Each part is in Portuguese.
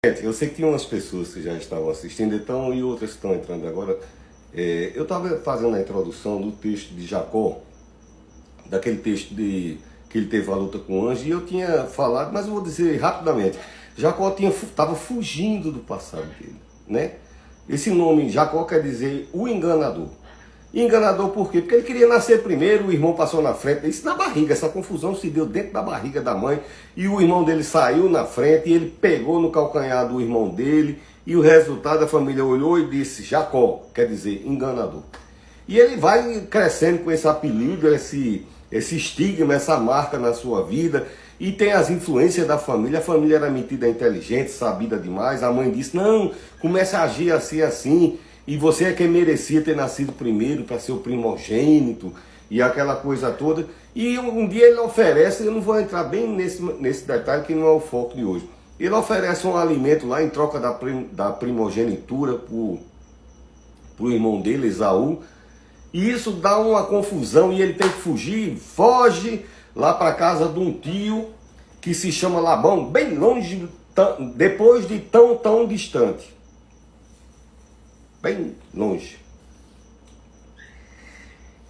Gente, eu sei que tinha umas pessoas que já estavam assistindo, então, e outras que estão entrando agora. Eu estava fazendo a introdução do texto de Jacó, daquele texto que ele teve a luta com o anjo, e eu tinha falado, mas eu vou dizer rapidamente. Jacó estava fugindo do passado dele, né? Esse nome Jacó quer dizer o enganador. Enganador por quê? Porque ele queria nascer primeiro, o irmão passou na frente, isso na barriga, essa confusão se deu dentro da barriga da mãe, e o irmão dele saiu na frente, e ele pegou no calcanhar do irmão dele, e o resultado, a família olhou e disse Jacó, quer dizer enganador. E ele vai crescendo com esse apelido, esse estigma, essa marca na sua vida, e tem as influências da família. A família era metida inteligente, sabida demais, a mãe disse, não, comece a agir assim, assim, e você é quem merecia ter nascido primeiro para ser o primogênito, e aquela coisa toda. E um dia ele oferece, eu não vou entrar bem nesse detalhe que não é o foco de hoje, ele oferece um alimento lá em troca da primogenitura para o irmão dele, Esaú, e isso dá uma confusão e ele tem que fugir, foge lá para casa de um tio que se chama Labão, bem longe, depois de tão distante. Bem longe.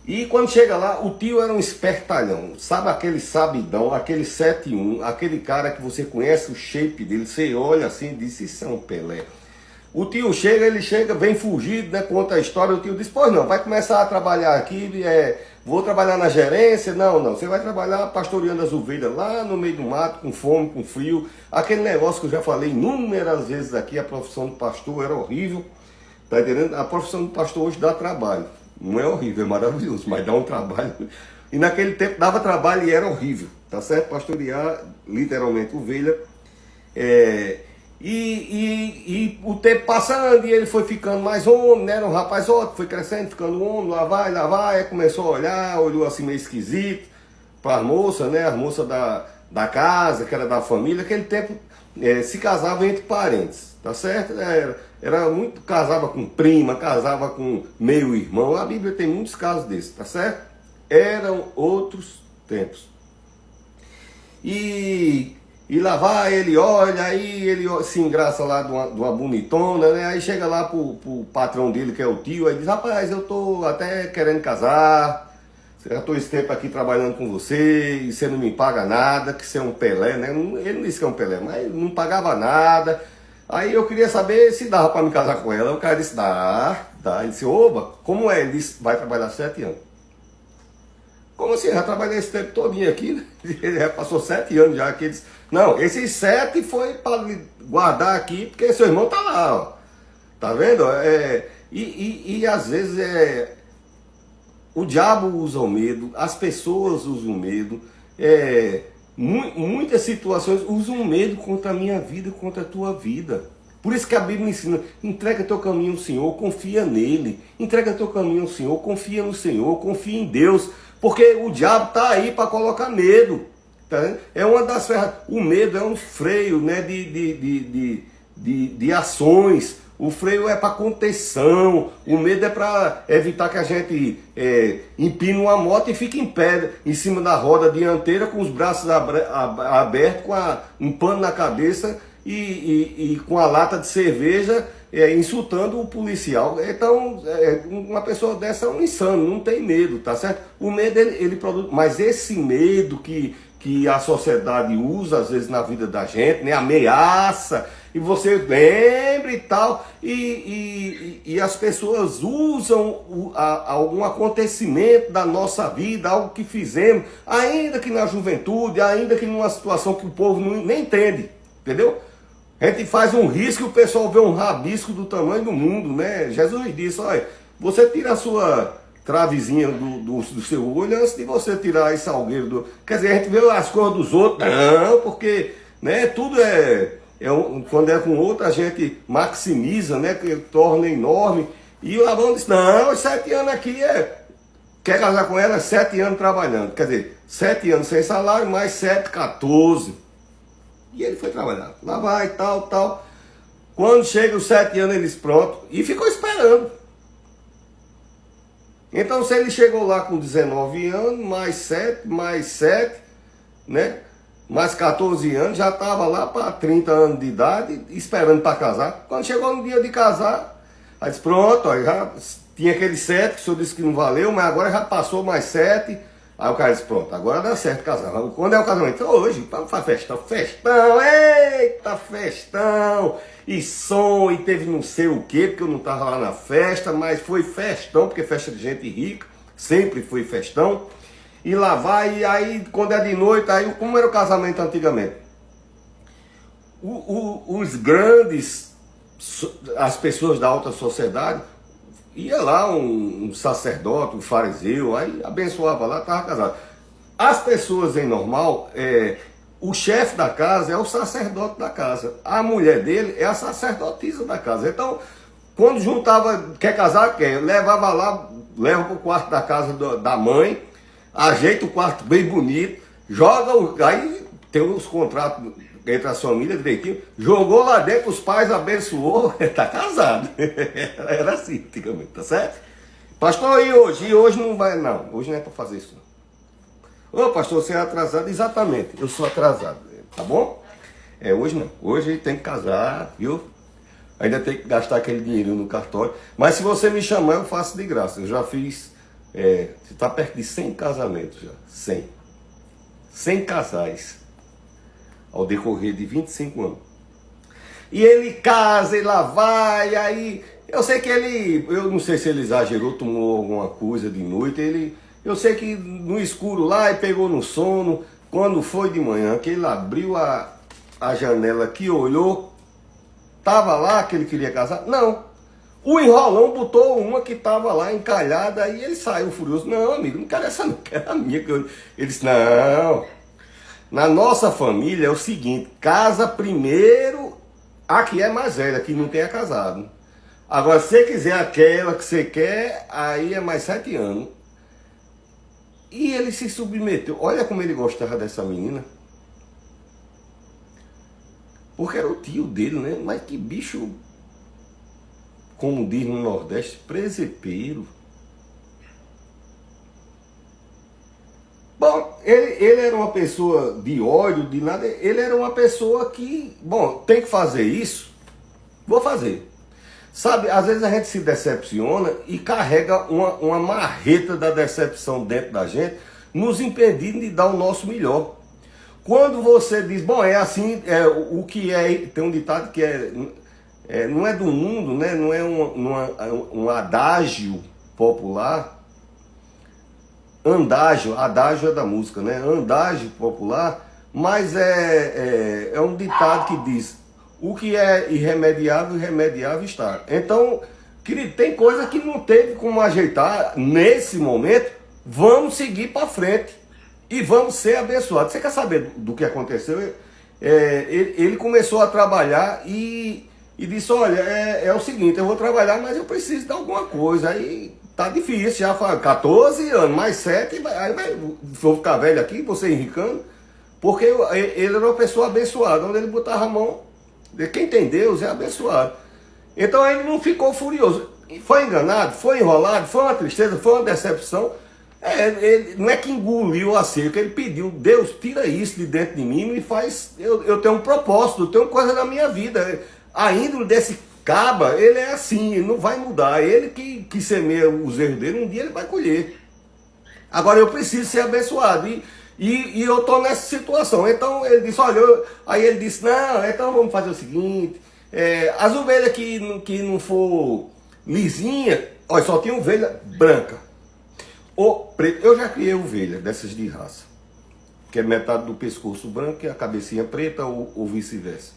E quando chega lá, o tio era um espertalhão, sabe aquele sabidão, aquele 7-1, aquele cara que você conhece o shape dele, você olha assim e diz, isso é um Pelé. O tio chega, vem fugido, né, conta a história, o tio diz, pois não, vai começar a trabalhar aqui, vou trabalhar na gerência, não, você vai trabalhar pastoreando as ovelhas lá no meio do mato, com fome, com frio, aquele negócio que eu já falei inúmeras vezes aqui, a profissão do pastor era horrível, tá entendendo? A profissão do pastor hoje dá trabalho, não é horrível, é maravilhoso, mas dá um trabalho, e naquele tempo dava trabalho e era horrível, tá certo? Pastorear literalmente ovelha, E o tempo passando, e ele foi ficando mais homem, né? Era um rapaz ótimo, foi crescendo, ficando homem, lá vai, aí começou a olhar, olhou assim meio esquisito para as moças, né? As moças da casa, que era da família, aquele tempo se casava entre parentes, tá certo? Era muito, casava com prima, casava com meio irmão, a Bíblia tem muitos casos desses, tá certo? Eram outros tempos. E lá vai, ele olha, aí ele se engraça lá de uma bonitona, né? Aí chega lá pro patrão dele, que é o tio, aí diz, rapaz, eu tô até querendo casar, já tô esse tempo aqui trabalhando com você, e você não me paga nada, que você é um Pelé, né? Ele não disse que é um Pelé, mas não pagava nada. Aí eu queria saber se dava para me casar com ela. O cara disse, dá. Ele disse, oba, como é? Ele disse, vai trabalhar 7 anos. Como assim? Eu já trabalhei esse tempo todinho aqui, né? Ele já passou 7 anos já. Que ele disse, não, esses 7 foi para guardar aqui, porque seu irmão tá lá, ó. Tá vendo? E às vezes o diabo usa o medo, as pessoas usam o medo, muitas situações usam o medo contra a minha vida, contra a tua vida. Por isso que a Bíblia ensina, entrega teu caminho ao Senhor, confia nele. Entrega teu caminho ao Senhor, confia no Senhor, confia em Deus. Porque o diabo está aí para colocar medo. Tá? É uma das ferramentas. O medo é um freio, né, de ações. O freio é para contenção. O medo é para evitar que a gente empine uma moto e fique em pé, em cima da roda dianteira, com os braços abertos, com um pano na cabeça e com a lata de cerveja, insultando o policial. Então, uma pessoa dessa é um insano, não tem medo, tá certo? O medo, ele produz, mas esse medo que a sociedade usa, às vezes, na vida da gente, né? Ameaça, e você lembra e tal, e as pessoas usam algum acontecimento da nossa vida, algo que fizemos, ainda que na juventude, ainda que numa situação que o povo nem entende, entendeu? A gente faz um risco e o pessoal vê um rabisco do tamanho do mundo, né? Jesus disse, olha, você tira a sua travezinha do seu olho antes de você tirar esse salgueiro do... Quer dizer, a gente vê as cores dos outros, não, porque, né, tudo quando é com outro a gente maximiza, né, que torna enorme. E o Labão disse, não, os 7 anos aqui quer casar com ela, 7 anos trabalhando. Quer dizer, 7 anos sem salário, mais 7, 14. E ele foi trabalhar. Lá vai, tal. Quando chega os 7 anos, eles pronto. E ficou esperando. Então, se ele chegou lá com 19 anos, mais 7, né? mais 14 anos, já estava lá para 30 anos de idade, esperando para casar. Quando chegou no dia de casar, aí disse, pronto, ó, já tinha aquele 7 que o senhor disse que não valeu, mas agora já passou mais 7. Aí o cara disse, pronto, agora dá certo casar. Quando é o casamento? Então, hoje, vamos fazer festão, festão, eita, festão. E som, e teve não sei o quê, porque eu não estava lá na festa, mas foi festão, porque festa de gente rica, sempre foi festão. E lá vai, e aí quando é de noite, aí como era o casamento antigamente? Os grandes, as pessoas da alta sociedade, ia lá um sacerdote, um fariseu, aí abençoava lá, estava casado. As pessoas em normal, o chefe da casa é o sacerdote da casa. A mulher dele é a sacerdotisa da casa. Então, quando juntava, quer casar, quer, levava lá, leva para o quarto da casa da mãe, ajeita o quarto bem bonito, joga, aí tem os contratos entre as famílias direitinho, jogou lá dentro, os pais abençoou, tá casado. Era assim antigamente, tá certo? Pastor, e hoje? E hoje não vai, não. Hoje não é para fazer isso. Ô pastor, você é atrasado? Exatamente, eu sou atrasado, tá bom? Hoje não. Hoje tem que casar, viu? Ainda tem que gastar aquele dinheiro no cartório. Mas se você me chamar, eu faço de graça. Eu já fiz, você está perto de 100 casamentos já. 100. 100 casais. Ao decorrer de 25 anos. E ele casa, e lá vai, aí... Eu sei que eu não sei se ele exagerou, tomou alguma coisa de noite, eu sei que no escuro lá, ele pegou no sono, quando foi de manhã, que ele abriu a janela aqui, olhou, tava lá que ele queria casar? Não. O enrolão botou uma que tava lá encalhada, aí ele saiu furioso. Não, amigo, não quero essa não, quero a minha. Ele disse, não... Na nossa família é o seguinte, casa primeiro a que é mais velha, que não tenha casado. Agora, se você quiser aquela que você quer, aí é mais 7 anos. E ele se submeteu. Olha como ele gostava dessa menina. Porque era o tio dele, né? Mas que bicho, como diz no Nordeste, presepeiro. Bom, ele era uma pessoa de ódio, de nada, ele era uma pessoa que, bom, tem que fazer isso, vou fazer. Sabe, às vezes a gente se decepciona e carrega uma marreta da decepção dentro da gente, nos impedindo de dar o nosso melhor. Quando você diz, bom, é assim, o que é, tem um ditado que não é do mundo, né? Não é um adágio popular. Adágio é da música, né? Andágio popular, mas é um ditado que diz, o que é irremediável, irremediável está. Então, querido, tem coisa que não teve como ajeitar nesse momento, vamos seguir para frente e vamos ser abençoados. Você quer saber do que aconteceu? Ele começou a trabalhar e disse, olha, é o seguinte, eu vou trabalhar, mas eu preciso de alguma coisa. Aí tá difícil, já faz 14 anos, mais 7, aí vou ficar velho aqui, você enricando, porque ele era uma pessoa abençoada, onde ele botava a mão, quem tem Deus é abençoado. Então ele não ficou furioso, foi enganado, foi enrolado, foi uma tristeza, foi uma decepção, ele não é que engoliu a seca, ele pediu, Deus, tira isso de dentro de mim, me faz, eu tenho um propósito, eu tenho coisa na minha vida, a índole desse Caba, ele é assim, ele não vai mudar. Ele que semeia os erros dele, um dia ele vai colher. Agora eu preciso ser abençoado. E eu estou nessa situação. Então ele disse, olha, aí ele disse, não, então vamos fazer o seguinte, as ovelhas que não for lisinha, olha, só tem ovelha branca. Ou preta. Eu já criei ovelha dessas de raça, que é metade do pescoço branco e a cabecinha preta ou vice-versa.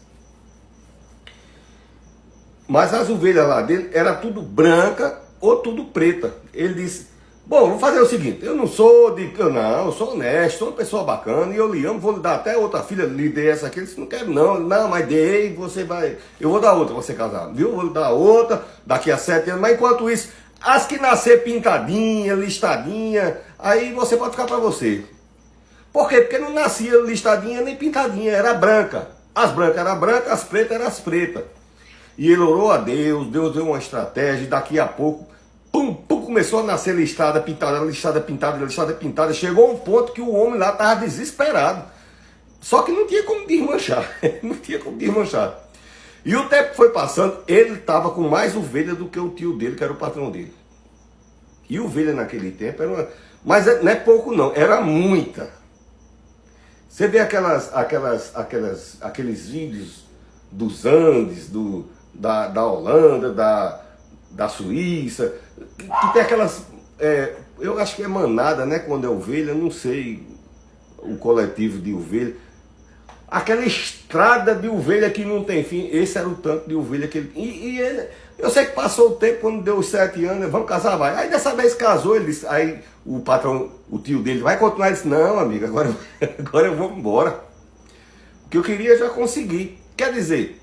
Mas as ovelhas lá dele era tudo branca ou tudo preta. Ele disse, bom, vou fazer o seguinte, eu sou eu sou honesto, sou uma pessoa bacana, e eu lhe amo, vou lhe dar até outra filha, lhe dei essa aqui. Ele disse, não quero não, mas dei, você vai, eu vou dar outra, você casar, viu? Vou lhe dar outra, daqui a 7 anos, mas enquanto isso, as que nascer pintadinha, listadinha, aí você pode ficar para você. Por quê? Porque não nascia listadinha nem pintadinha, era branca. As brancas eram brancas, as pretas eram as pretas. E ele orou a Deus, Deus deu uma estratégia, e daqui a pouco, começou a nascer listada, pintada, chegou um ponto que o homem lá estava desesperado. Só que não tinha como desmanchar, não tinha como desmanchar. E o tempo foi passando, ele estava com mais ovelha do que o tio dele, que era o patrão dele. E ovelha naquele tempo era uma... Mas não é pouco não, era muita. Você vê aqueles vídeos dos Andes, da Holanda, da Suíça, que tem aquelas... eu acho que é manada, né? Quando é ovelha, não sei o coletivo de ovelha. Aquela estrada de ovelha que não tem fim, esse era o tanto de ovelha que ele... E ele, eu sei que passou o tempo, quando deu os 7 anos, vamos casar, vai. Aí dessa vez casou, ele disse, aí o patrão, o tio dele, vai continuar? Ele disse, não, amigo, agora eu vou embora. O que eu queria eu já consegui. Quer dizer,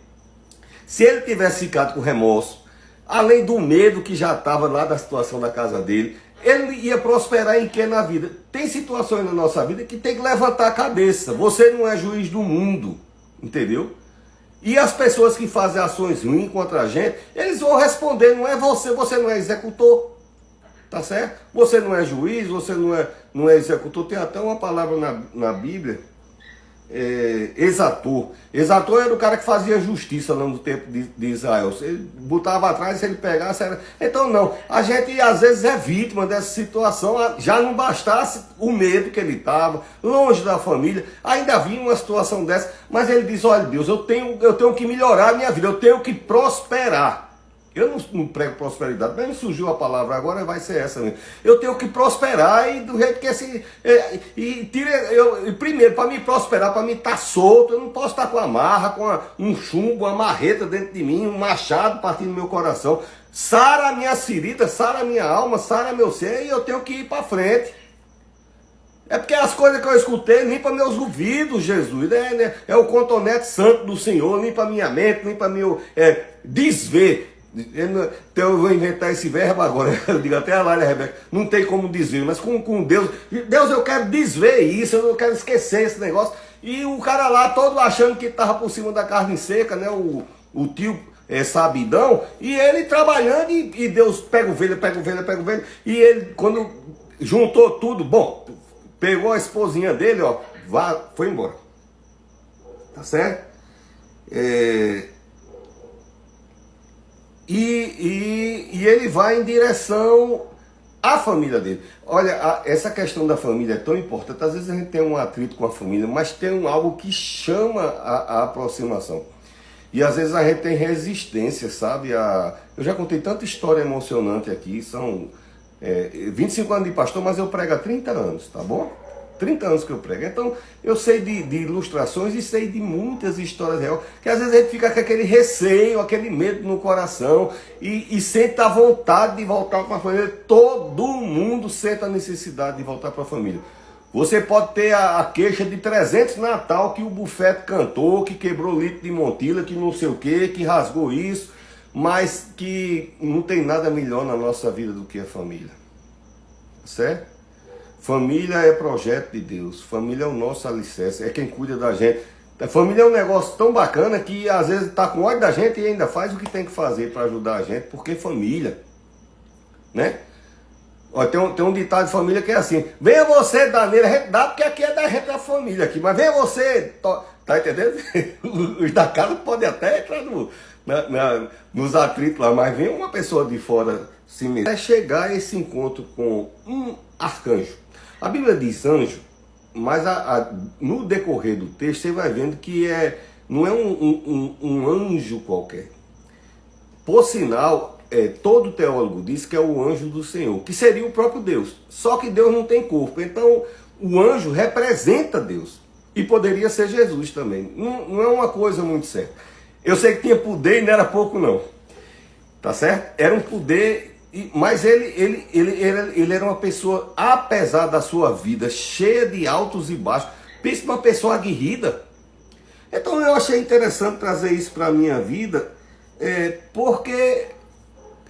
se ele tivesse ficado com remorso, além do medo que já estava lá da situação da casa dele, ele ia prosperar em que na vida? Tem situações na nossa vida que tem que levantar a cabeça. Você não é juiz do mundo, entendeu? E as pessoas que fazem ações ruins contra a gente, eles vão responder, não é você não é executor, tá certo? Você não é juiz, você não é executor. Tem até uma palavra na Bíblia, exator. Exator era o cara que fazia justiça lá no tempo de Israel. Ele botava atrás, se ele pegasse era... Então não, a gente às vezes é vítima dessa situação. Já não bastasse o medo que ele estava, longe da família, ainda vinha uma situação dessa. Mas ele diz, olha Deus, eu tenho que melhorar a minha vida, eu tenho que prosperar. Eu não prego prosperidade, mas me surgiu a palavra agora, vai ser essa mesmo. Eu tenho que prosperar e do jeito que esse... primeiro, para me prosperar, para me estar solto, eu não posso estar com amarra, com um chumbo, uma marreta dentro de mim, um machado partindo no meu coração. Sara a minha ferida, sara a minha alma, sara meu ser, e eu tenho que ir para frente. É porque as coisas que eu escutei limpa meus ouvidos, Jesus. É o cotonete santo do Senhor, limpa minha mente, limpa meu desver. Então eu vou inventar esse verbo agora. Eu digo até a Lália Rebeca, não tem como desver, mas com Deus. Deus, eu quero desver isso, eu não quero esquecer esse negócio. E o cara lá todo achando que estava por cima da carne seca, né? O tio sabidão, e ele trabalhando, e Deus pega ovelha. E ele, quando juntou tudo, bom, pegou a esposinha dele, ó, foi embora. Tá certo? E ele vai em direção à família dele. Olha, essa questão da família é tão importante. Às vezes a gente tem um atrito com a família, mas tem algo que chama a aproximação. E às vezes a gente tem resistência, sabe? Eu já contei tanta história emocionante aqui. São 25 anos de pastor, mas eu prego há 30 anos, tá bom? 30 anos que eu prego. Então, eu sei de ilustrações e sei de muitas histórias reais, que às vezes a gente fica com aquele receio, aquele medo no coração e sente a vontade de voltar para a família. Todo mundo sente a necessidade de voltar para a família. Você pode ter a queixa de 300 Natal que o bufete cantou, que quebrou litro de Montila, que não sei o que rasgou isso, mas que não tem nada melhor na nossa vida do que a família. Certo? Família é projeto de Deus, família é o nosso alicerce, é quem cuida da gente. A família é um negócio tão bacana que às vezes está com ódio da gente e ainda faz o que tem que fazer para ajudar a gente, porque família, né? Ó, tem um ditado de família que é assim, venha você dar nele, a gente dá porque aqui é da gente, da família aqui, mas venha você, tá entendendo? Os da casa podem até entrar nos atritos lá, mas vem uma pessoa de fora se meter. É chegar a esse encontro com um arcanjo. A Bíblia diz anjo, mas no decorrer do texto você vai vendo que não é um anjo qualquer. Por sinal, todo teólogo diz que é o anjo do Senhor, que seria o próprio Deus. Só que Deus não tem corpo, então o anjo representa Deus. E poderia ser Jesus também. Não é uma coisa muito certa. Eu sei que tinha poder e não era pouco não. Tá certo? Era um poder... Mas ele era uma pessoa, apesar da sua vida cheia de altos e baixos, pensa uma pessoa aguerrida. Então eu achei interessante trazer isso para a minha vida, porque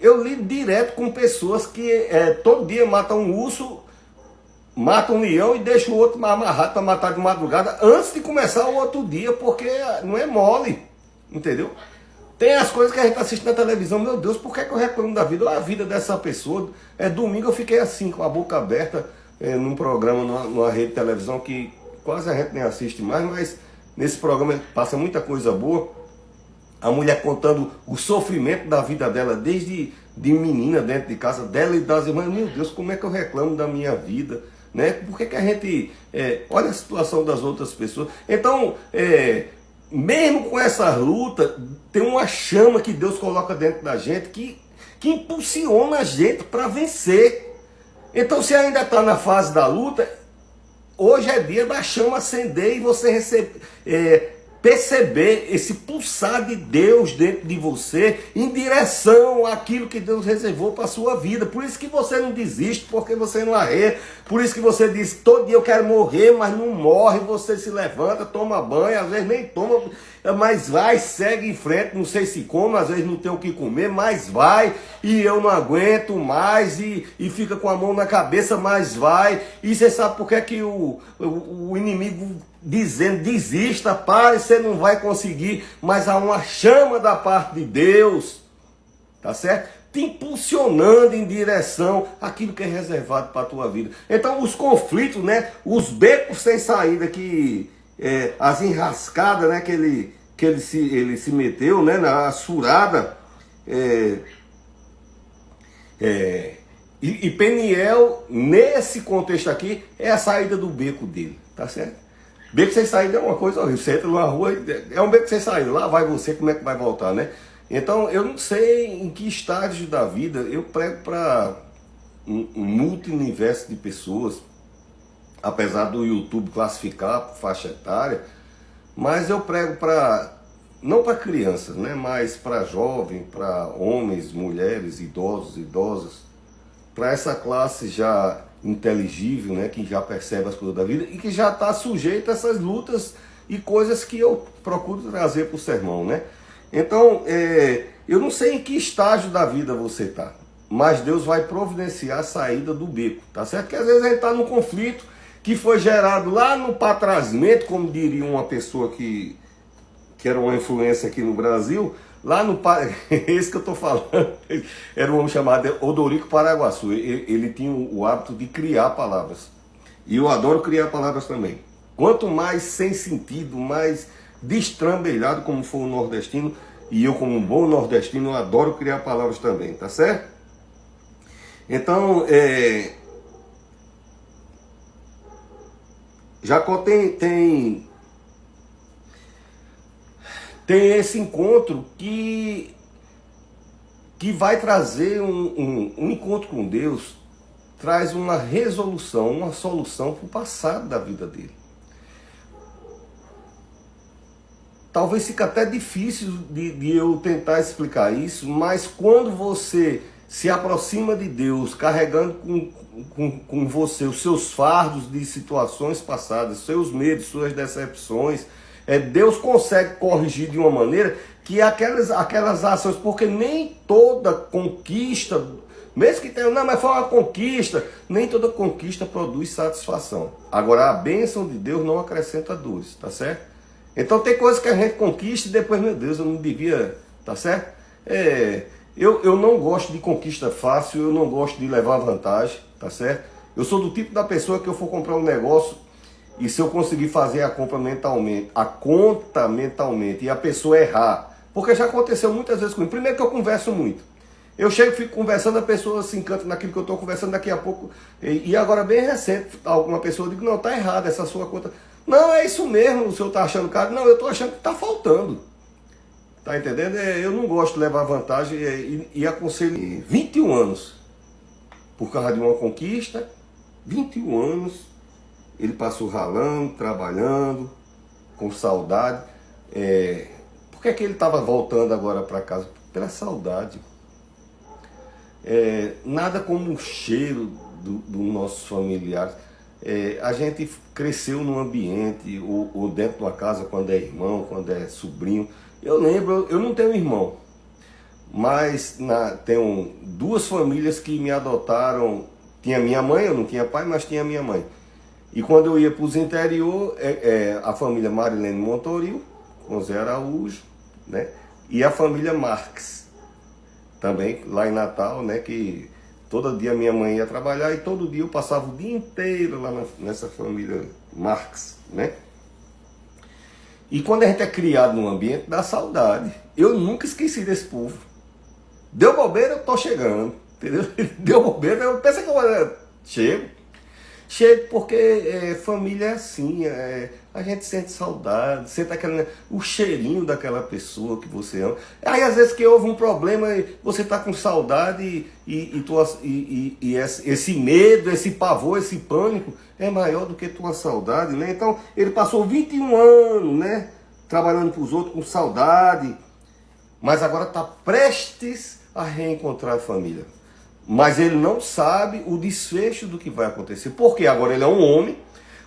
eu lido direto com pessoas que todo dia matam um urso, matam um leão e deixam o outro amarrado para matar de madrugada antes de começar o outro dia, porque não é mole, entendeu? Tem as coisas que a gente assiste na televisão, meu Deus, por que eu reclamo da vida? A vida dessa pessoa. Domingo eu fiquei assim, com a boca aberta, num programa, numa rede de televisão, que quase a gente nem assiste mais, mas nesse programa passa muita coisa boa. A mulher contando o sofrimento da vida dela, desde de menina dentro de casa dela e das irmãs. Meu Deus, como é que eu reclamo da minha vida? Né? Por que a gente... olha a situação das outras pessoas. Então, mesmo com essa luta, tem uma chama que Deus coloca dentro da gente que impulsiona a gente para vencer. Então, se ainda está na fase da luta, hoje é dia da chama acender e você perceber esse pulsar de Deus dentro de você em direção àquilo que Deus reservou para a sua vida. Por isso que você não desiste, porque você não arreia. Por isso que você diz, todo dia eu quero morrer, mas não morre. Você se levanta, toma banho, às vezes nem toma, mas vai, segue em frente. Não sei se come, às vezes não tem o que comer, mas vai. E eu não aguento mais, e fica com a mão na cabeça, mas vai. E você sabe por que é que o inimigo dizendo, desista, pare, você não vai conseguir, mas há uma chama da parte de Deus, tá certo? Te impulsionando em direção àquilo que é reservado para a tua vida. Então os conflitos, né, os becos sem saída, as enrascadas, né, que ele se meteu, né, na furada, e Peniel, nesse contexto aqui, é a saída do beco dele, tá certo? Beco sem saída é uma coisa horrível. Você entra numa rua, é um beco sem saída. Lá vai você, como é que vai voltar, né? Então, eu não sei em que estágio da vida eu prego para um multi-universo de pessoas, apesar do YouTube classificar faixa etária, mas eu prego não para crianças, né? Mas para jovens, para homens, mulheres, idosos, idosas, para essa classe já inteligível, né, que já percebe as coisas da vida e que já está sujeito a essas lutas e coisas que eu procuro trazer para o sermão, né? Então, eu não sei em que estágio da vida você está, mas Deus vai providenciar a saída do beco, tá certo? Porque às vezes a gente está num conflito que foi gerado lá no patrazimento, como diria uma pessoa que era uma influência aqui no Brasil, lá no... Esse que eu estou falando, era um homem chamado Odorico Paraguaçu. Ele tinha o hábito de criar palavras. E eu adoro criar palavras também. Quanto mais sem sentido, mais destrambelhado, como for o nordestino, e eu como um bom nordestino, eu adoro criar palavras também, tá certo? Então, Jacó tem esse encontro que vai trazer um encontro com Deus, traz uma resolução, uma solução para o passado da vida dele. Talvez fique até difícil de eu tentar explicar isso, mas quando você se aproxima de Deus, carregando com você os seus fardos de situações passadas, seus medos, suas decepções, Deus consegue corrigir de uma maneira que aquelas ações, porque nem toda conquista, mesmo que tenha, não, mas foi uma conquista, nem toda conquista produz satisfação. Agora, a bênção de Deus não acrescenta dores, tá certo? Então tem coisas que a gente conquista e depois, meu Deus, eu não devia, tá certo? Eu não gosto de conquista fácil, eu não gosto de levar vantagem, tá certo? Eu sou do tipo da pessoa que eu for comprar um negócio, e se eu conseguir fazer a conta mentalmente, e a pessoa errar, porque já aconteceu muitas vezes comigo. Primeiro que eu converso muito. Eu chego e fico conversando, a pessoa se encanta naquilo que eu estou conversando daqui a pouco. E agora bem recente, alguma pessoa diz, não, está errado essa sua conta. Não, é isso mesmo, o senhor está achando caro. Não, eu estou achando que está faltando. Tá entendendo? Eu não gosto de levar vantagem e aconselho 21 anos. Por causa de uma conquista, 21 anos. Ele passou ralando, trabalhando, com saudade. Por que ele estava voltando agora para casa? Pela saudade. Nada como o cheiro dos nossos familiares. A gente cresceu num ambiente, ou dentro de uma casa, quando é irmão, quando é sobrinho. Eu lembro, eu não tenho irmão, mas tenho duas famílias que me adotaram. Tinha minha mãe, eu não tinha pai, mas tinha minha mãe. E quando eu ia para os interior, a família Marilene Montoril, com Zé Araújo, né? E a família Marques, também lá em Natal, né? Que todo dia minha mãe ia trabalhar e todo dia eu passava o dia inteiro lá nessa família Marx, né? E quando a gente é criado num ambiente, dá saudade. Eu nunca esqueci desse povo. Deu bobeira, eu tô chegando, entendeu? Deu bobeira, eu penso que eu chego. Chego porque família é assim, a gente sente saudade, sente o cheirinho daquela pessoa que você ama. Aí às vezes que houve um problema, você está com saudade e esse medo, esse pavor, esse pânico é maior do que tua saudade, né? Então ele passou 21 anos, né? Trabalhando para os outros com saudade, mas agora está prestes a reencontrar a família. Mas ele não sabe o desfecho do que vai acontecer. Porque agora ele é um homem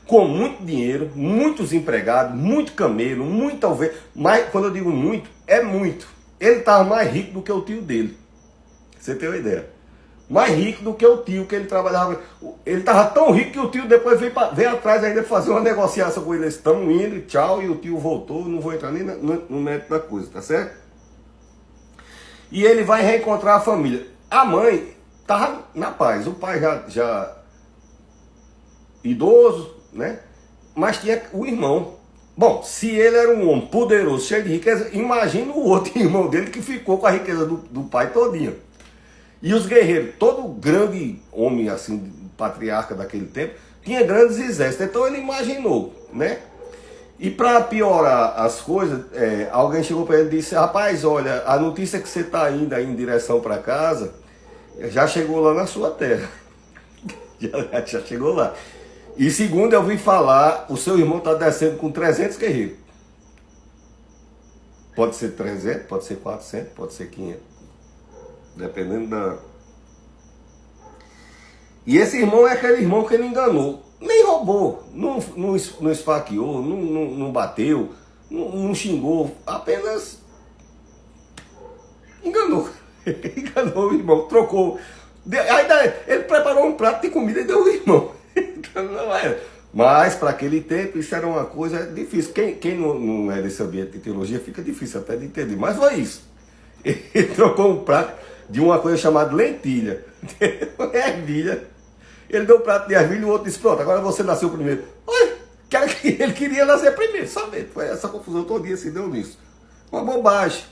com muito dinheiro, muitos empregados, muito camelo, muita ovelha. Mas quando eu digo muito, é muito. Ele estava mais rico do que o tio dele. Você tem uma ideia? Mais rico do que o tio que ele trabalhava. Ele estava tão rico que o tio depois veio atrás ainda fazer uma negociação com ele. Eles estão indo, tchau, e o tio voltou. Não vou entrar nem no mérito da coisa, tá certo? E ele vai reencontrar a família. A mãe estava na paz, o pai já idoso, né? Mas tinha o irmão. Bom, se ele era um homem poderoso, cheio de riqueza, imagina o outro irmão dele que ficou com a riqueza do pai todinha. E os guerreiros, todo grande homem assim, patriarca daquele tempo, tinha grandes exércitos. Então ele imaginou, né? E para piorar as coisas, alguém chegou para ele e disse: rapaz, olha, a notícia que você está indo aí em direção para casa já chegou lá na sua terra. já chegou lá. E segundo eu vi falar, o seu irmão está descendo com 300 guerreiros. Pode ser 300, pode ser 400, pode ser 500. Dependendo da... E esse irmão é aquele irmão que ele enganou. Nem roubou, não esfaqueou, não bateu, não xingou. Apenas enganou. Enganou o irmão, trocou. Ainda ele preparou um prato de comida e deu ao irmão. Mas para aquele tempo isso era uma coisa difícil. Quem não é desse ambiente de teologia fica difícil até de entender. Mas foi isso. Ele trocou um prato de uma coisa chamada lentilha. Ervilha. Ele deu um prato de ervilha e o outro disse: pronto, agora você nasceu primeiro. Olha, ele queria nascer primeiro, sabe? Foi essa confusão todo dia se deu nisso. Uma bobagem.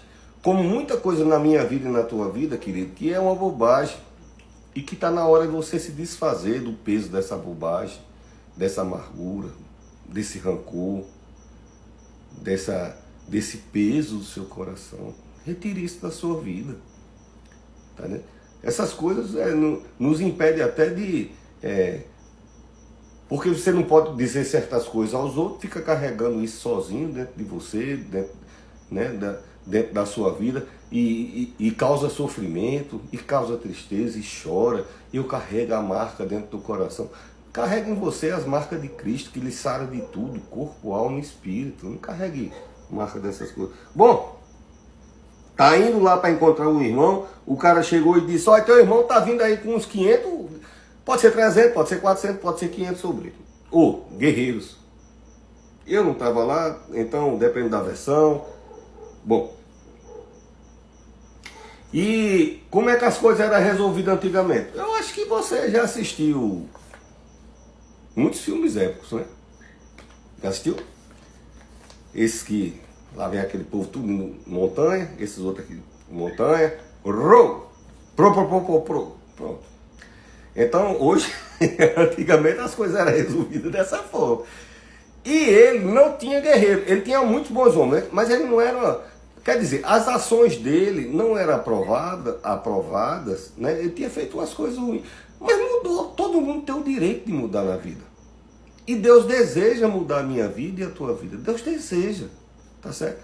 Como muita coisa na minha vida e na tua vida, querido, que é uma bobagem. E que está na hora de você se desfazer do peso dessa bobagem, dessa amargura, desse rancor, desse peso do seu coração. Retire isso da sua vida. Tá, né? Essas coisas nos impedem até de... porque você não pode dizer certas coisas aos outros, fica carregando isso sozinho dentro de você, dentro da sua vida, e causa sofrimento, e causa tristeza, e chora, e eu carrego a marca dentro do coração. Carregue em você as marcas de Cristo, que lhe sara de tudo, corpo, alma e espírito. Não carregue marca dessas coisas. Bom, tá indo lá para encontrar um irmão, o cara chegou e disse: olha, teu irmão tá vindo aí com uns 500, pode ser 300, pode ser 400, pode ser 500 sobre. Ou guerreiros. Eu não estava lá, então depende da versão. Bom, e como é que as coisas eram resolvidas antigamente? Eu acho que você já assistiu muitos filmes épicos, né? Já assistiu? Esses que lá vem aquele povo tudo em montanha, esses outros aqui em montanha. Pronto. Então hoje, antigamente as coisas eram resolvidas dessa forma. E ele não tinha guerreiro, ele tinha muitos bons homens, mas ele não era... Quer dizer, as ações dele não eram aprovadas, né? Ele tinha feito umas coisas ruins, mas mudou. Todo mundo tem o direito de mudar na vida. E Deus deseja mudar a minha vida e a tua vida. Deus deseja, tá certo?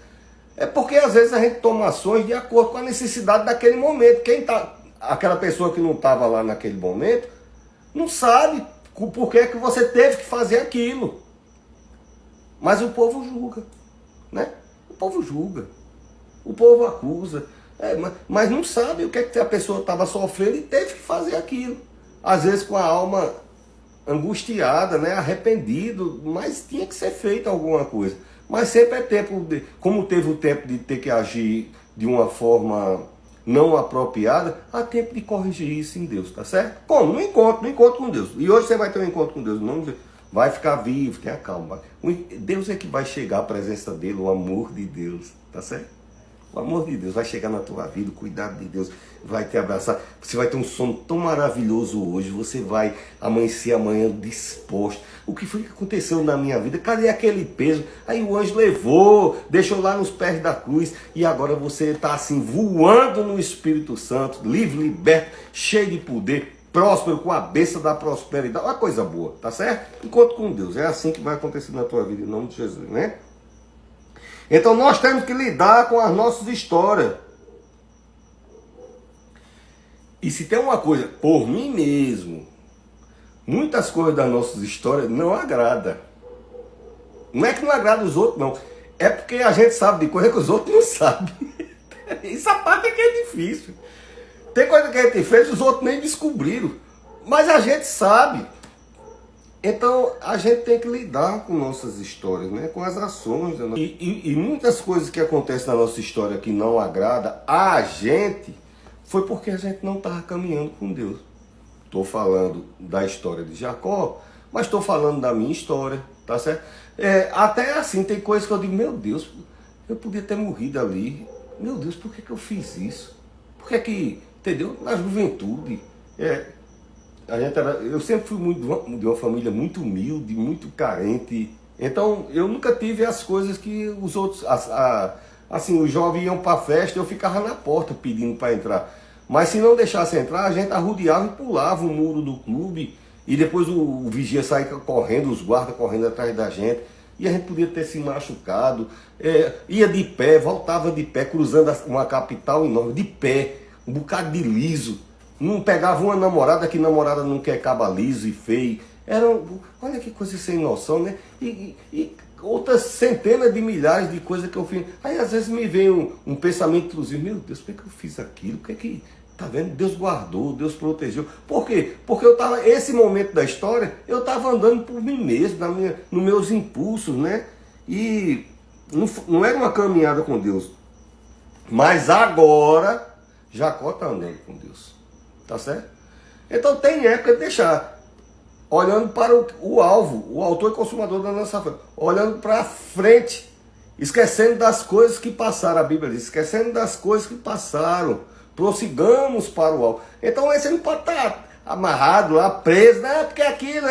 É porque às vezes a gente toma ações de acordo com a necessidade daquele momento. Aquela pessoa que não estava lá naquele momento, não sabe por que você teve que fazer aquilo. Mas o povo julga, né? O povo julga. O povo acusa, mas não sabe o que a pessoa estava sofrendo e teve que fazer aquilo. Às vezes com a alma angustiada, né, arrependido, mas tinha que ser feita alguma coisa. Mas sempre é tempo, como teve o tempo de ter que agir de uma forma não apropriada, há tempo de corrigir isso em Deus, tá certo? Como? No encontro com Deus. E hoje você vai ter um encontro com Deus, vai ficar vivo, tenha calma. Deus é que vai chegar à presença dele, o amor de Deus, tá certo? O amor de Deus vai chegar na tua vida, o cuidado de Deus vai te abraçar. Você vai ter um sono tão maravilhoso hoje, você vai amanhecer amanhã disposto. O que foi que aconteceu na minha vida? Cadê aquele peso? Aí o anjo levou, deixou lá nos pés da cruz e agora você está assim voando no Espírito Santo, livre, liberto, cheio de poder, próspero, com a bênção da prosperidade. Uma coisa boa, tá certo? Enquanto com Deus. É assim que vai acontecer na tua vida, em nome de Jesus, né? Então nós temos que lidar com as nossas histórias. E se tem uma coisa, por mim mesmo, muitas coisas das nossas histórias não agradam. Não é que não agrada os outros, não. É porque a gente sabe de coisa que os outros não sabem. Essa parte é que é difícil. Tem coisa que a gente fez, os outros nem descobriram. Mas a gente sabe. Então, a gente tem que lidar com nossas histórias, né? Com as ações. E muitas coisas que acontecem na nossa história que não agrada a gente, foi porque a gente não estava caminhando com Deus. Estou falando da história de Jacó, mas estou falando da minha história, tá certo? Até assim, tem coisas que eu digo, meu Deus, eu podia ter morrido ali. Meu Deus, por que eu fiz isso? Por que, entendeu? Na juventude, eu sempre fui de uma família muito humilde, muito carente. Então, eu nunca tive as coisas que os outros... assim, os jovens iam para a festa, eu ficava na porta pedindo para entrar. Mas se não deixasse entrar, a gente arrodeava e pulava o muro do clube. E depois o vigia saía correndo, os guardas correndo atrás da gente. E a gente podia ter se machucado. Ia de pé, voltava de pé, cruzando uma capital enorme, de pé, um bocado de liso. Não pegava uma namorada, que namorada não quer caba liso e feio. Olha que coisa sem noção, né? E outras centenas de milhares de coisas que eu fiz. Aí às vezes me vem um pensamento intrusivo. Meu Deus, por que eu fiz aquilo? Por que tá vendo? Deus guardou, Deus protegeu. Por quê? Porque esse momento da história, eu estava andando por mim mesmo, nos meus impulsos, né? E não era uma caminhada com Deus. Mas agora, Jacó está andando com Deus. Tá certo? Então tem época de deixar, olhando para o alvo, o autor e consumador da nossa fé, olhando para frente, esquecendo das coisas que passaram, a Bíblia diz, esquecendo das coisas que passaram, prossigamos para o alvo. Então você não pode estar amarrado lá, preso, né? Porque aquilo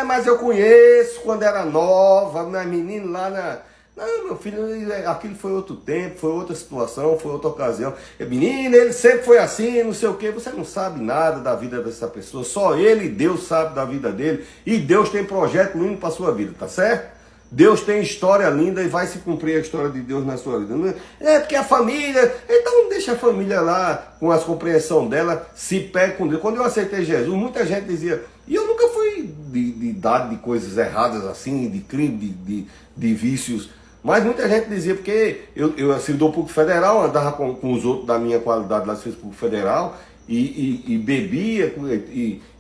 mas eu conheço quando era nova, minha menina lá na... Não, meu filho, aquilo foi outro tempo, foi outra situação, foi outra ocasião. Menina, ele sempre foi assim, não sei o quê. Você não sabe nada da vida dessa pessoa. Só ele e Deus sabe da vida dele. E Deus tem projeto lindo para a sua vida, tá certo? Deus tem história linda e vai se cumprir a história de Deus na sua vida. Porque a família... Então deixa a família lá, com as compreensão dela, se pega com Deus. Quando eu aceitei Jesus, muita gente dizia... E eu nunca fui de dado de coisas erradas assim, de crime, de vícios... Mas muita gente dizia, porque eu assim, do Público Federal, andava com os outros da minha qualidade lá do Público Federal, e bebia,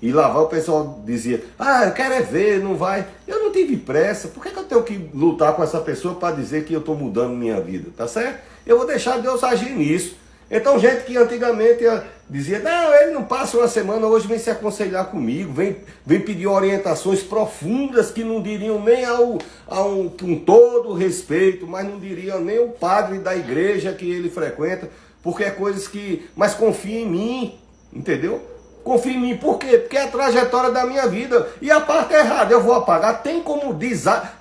e lavava, o pessoal dizia, eu quero ver, não vai. Eu não tive pressa, por que eu tenho que lutar com essa pessoa para dizer que eu estou mudando minha vida, tá certo? Eu vou deixar Deus agir nisso. Então gente que antigamente dizia, não, ele não passa uma semana, hoje vem se aconselhar comigo, vem pedir orientações profundas que não diriam nem com todo respeito, mas não diriam nem o padre da igreja que ele frequenta, porque é coisas que... Mas confia em mim, entendeu? Confia em mim, por quê? Porque é a trajetória da minha vida. E a parte errada eu vou apagar. Tem como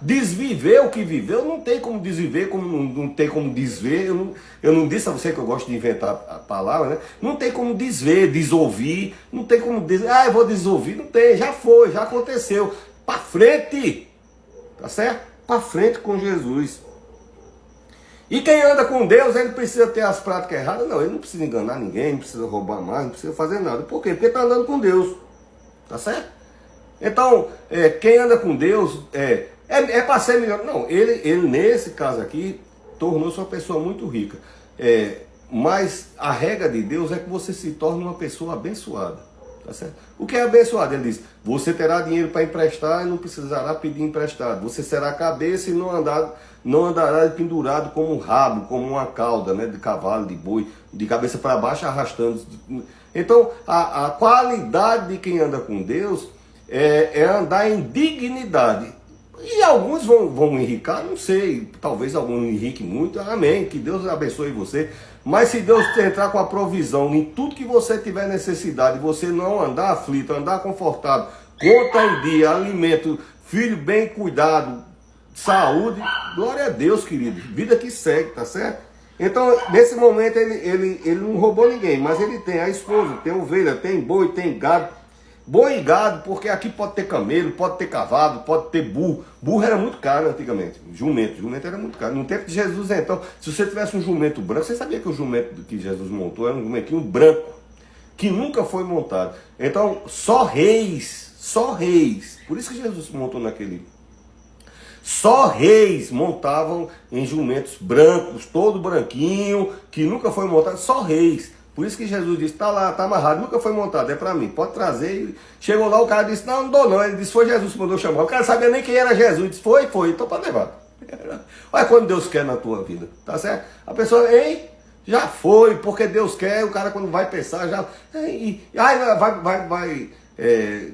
desviver o que viveu? Não tem como desviver, como não tem como desver. Eu não disse a você que eu gosto de inventar a palavra, né? Não tem como desver, desouvir. Não tem como dizer, eu vou desouvir. Não tem, já foi, já aconteceu. Para frente, tá certo? Para frente com Jesus. E quem anda com Deus, ele precisa ter as práticas erradas? Não, ele não precisa enganar ninguém, não precisa roubar mais, não precisa fazer nada. Por quê? Porque está andando com Deus. Tá certo? Então, quem anda com Deus para ser melhor. Não, ele nesse caso aqui, tornou-se uma pessoa muito rica. Mas a regra de Deus é que você se torne uma pessoa abençoada. Tá certo? O que é abençoado? Ele diz, você terá dinheiro para emprestar e não precisará pedir emprestado. Você será cabeça e não andará pendurado como um rabo, como uma cauda, né, de cavalo, de boi, de cabeça para baixo arrastando. Então, a qualidade de quem anda com Deus é andar em dignidade. E alguns vão enricar, não sei, talvez alguns enriquem muito, amém, que Deus abençoe você. Mas se Deus entrar com a provisão em tudo que você tiver necessidade, você não andar aflito, andar confortável, conta em dia, alimento, filho bem cuidado, saúde, glória a Deus, querido, vida que segue, tá certo? Então, nesse momento, ele não roubou ninguém, mas ele tem a esposa, tem ovelha, tem boi, tem gado. Boi e gado, porque aqui pode ter camelo, pode ter cavalo, pode ter burro. Burro era muito caro antigamente, jumento era muito caro. No tempo de Jesus, então, se você tivesse um jumento branco, você sabia que o jumento que Jesus montou era um jumentinho branco, que nunca foi montado. Então, só reis, por isso que Jesus montou naquele. Só reis montavam em jumentos brancos, todo branquinho, que nunca foi montado, só reis. Por isso que Jesus disse, tá lá, tá amarrado, nunca foi montado, é para mim, pode trazer. Chegou lá, o cara disse, não dou não. Ele disse, foi Jesus que mandou chamar. O cara sabia nem quem era Jesus, ele disse, foi, então pode levar. Olha quando Deus quer na tua vida, tá certo? A pessoa, ei, já foi, porque Deus quer, o cara quando vai pensar, já...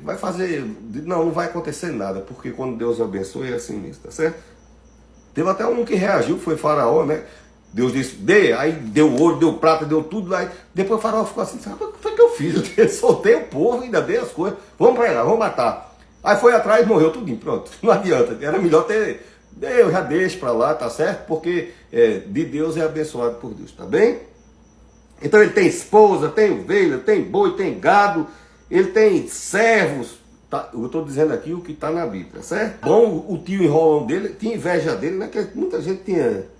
vai fazer... Não vai acontecer nada, porque quando Deus abençoa, é assim mesmo, tá certo? Teve até um que reagiu, foi Faraó, né? Deus disse, aí deu ouro, deu prata, deu tudo lá. Depois o Faraó ficou assim, sabe o que foi que eu fiz? Eu soltei o povo, ainda dei as coisas, vamos pra lá, vamos matar. Aí foi atrás e morreu tudinho, pronto, não adianta. Era melhor ter, eu já deixo pra lá, tá certo? Porque de Deus é abençoado por Deus, tá bem? Então ele tem esposa, tem ovelha, tem boi, tem gado, ele tem servos. Tá, eu estou dizendo aqui o que está na Bíblia, tá certo? Bom, o tio enrolão dele, tinha inveja dele, né? Que muita gente tinha...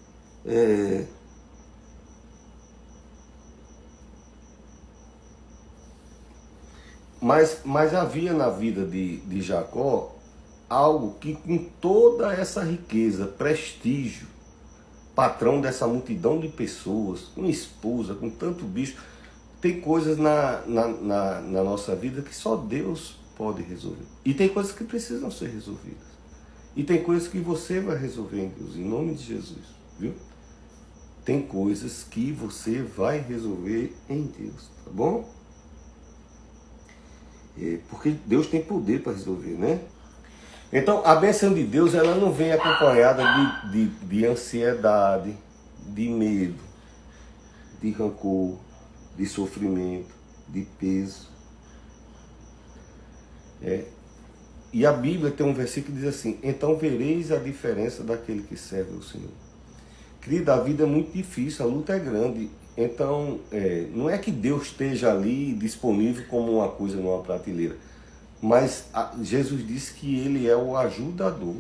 Mas havia na vida de Jacó algo que, com toda essa riqueza, prestígio, patrão dessa multidão de pessoas, com esposa, com tanto bicho, tem coisas na nossa vida que só Deus pode resolver. E tem coisas que precisam ser resolvidas. E tem coisas que você vai resolver em Deus, em nome de Jesus, viu? Tem coisas que você vai resolver em Deus, tá bom? Porque Deus tem poder para resolver, né? Então, a bênção de Deus, ela não vem acompanhada de ansiedade, de medo, de rancor, de sofrimento, de peso. E a Bíblia tem um versículo que diz assim, então vereis a diferença daquele que serve ao Senhor. Querida, a vida é muito difícil, a luta é grande. Então, não é que Deus esteja ali disponível como uma coisa numa prateleira. Mas Jesus disse que Ele é o ajudador.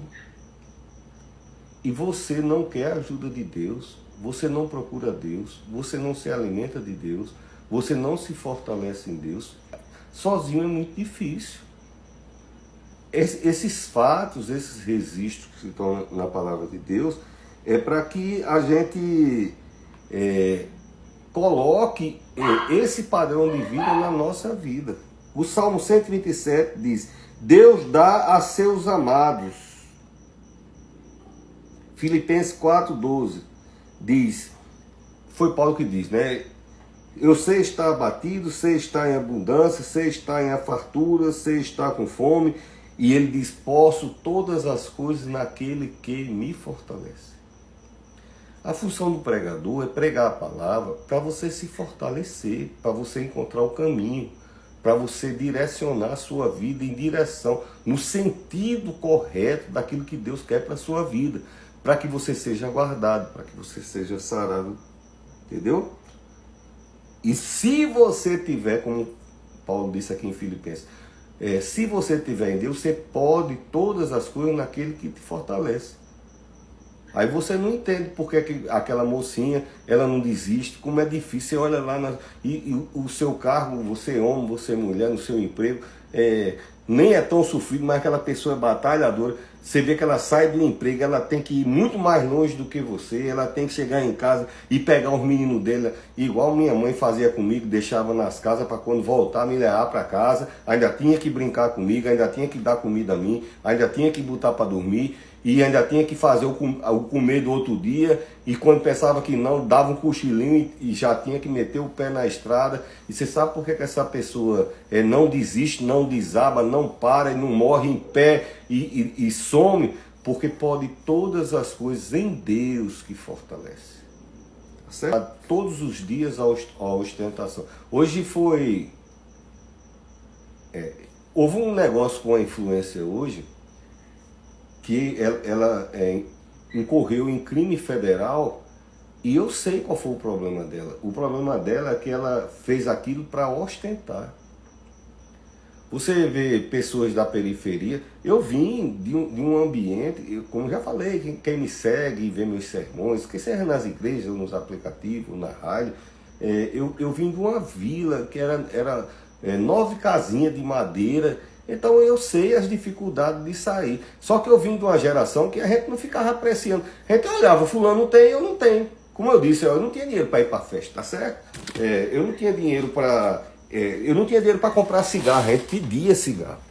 E você não quer a ajuda de Deus, você não procura Deus, você não se alimenta de Deus, você não se fortalece em Deus. Sozinho é muito difícil. Esses fatos, esses registros que estão na palavra de Deus, é para que a gente coloque esse padrão de vida na nossa vida. O Salmo 127 diz, Deus dá a seus amados. Filipenses 4,12 diz, foi Paulo que diz, né? Eu sei estar abatido, sei estar em abundância, sei estar em fartura, sei estar com fome. E ele diz, posso todas as coisas naquele que me fortalece. A função do pregador é pregar a palavra para você se fortalecer, para você encontrar o caminho, para você direcionar a sua vida em direção, no sentido correto daquilo que Deus quer para a sua vida, para que você seja guardado, para que você seja sarado, entendeu? E se você tiver, como Paulo disse aqui em Filipenses, se você tiver em Deus, você pode todas as coisas naquele que te fortalece. Aí você não entende porque aquela mocinha, ela não desiste, como é difícil, você olha lá, e o seu cargo, você homem, você mulher, no seu emprego, nem é tão sofrido, mas aquela pessoa é batalhadora. Você vê que ela sai do emprego, ela tem que ir muito mais longe do que você, ela tem que chegar em casa e pegar os meninos dela, igual minha mãe fazia comigo, deixava nas casas para quando voltar me levar para casa, ainda tinha que brincar comigo, ainda tinha que dar comida a mim, ainda tinha que botar para dormir e ainda tinha que fazer o comer do outro dia, e quando pensava que não, dava um cochilinho e já tinha que meter o pé na estrada. E você sabe por que essa pessoa não desiste, não desaba, não para e não morre em pé e some? Porque pode todas as coisas em Deus que fortalece. Certo? Todos os dias a ostentação. Hoje foi... houve um negócio com a influência hoje, que ela incorreu em crime federal, e eu sei qual foi o problema dela. O problema dela é que ela fez aquilo para ostentar. Você vê pessoas da periferia, eu vim de um ambiente, como já falei, quem me segue e vê meus sermões, quem seja nas igrejas, nos aplicativos, na rádio, eu vim de uma vila que era 9 casinhas de madeira. Então eu sei as dificuldades de sair. Só que eu vim de uma geração que a gente não ficava apreciando. A gente olhava, fulano tem, eu não tenho. Como eu disse, eu não tinha dinheiro para ir para festa, tá certo? Eu não tinha dinheiro para comprar cigarro, a gente pedia cigarro,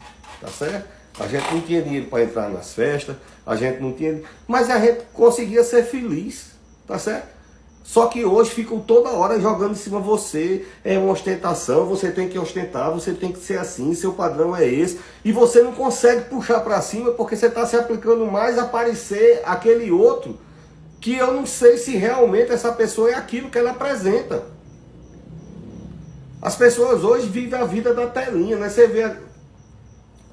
tá certo? A gente não tinha dinheiro para entrar nas festas, a gente não tinha... Mas a gente conseguia ser feliz, tá certo? Só que hoje ficam toda hora jogando em cima de você, é uma ostentação, você tem que ostentar, você tem que ser assim, seu padrão é esse, e você não consegue puxar para cima porque você está se aplicando mais a parecer aquele outro, que eu não sei se realmente essa pessoa é aquilo que ela apresenta. As pessoas hoje vivem a vida da telinha, né? Você vê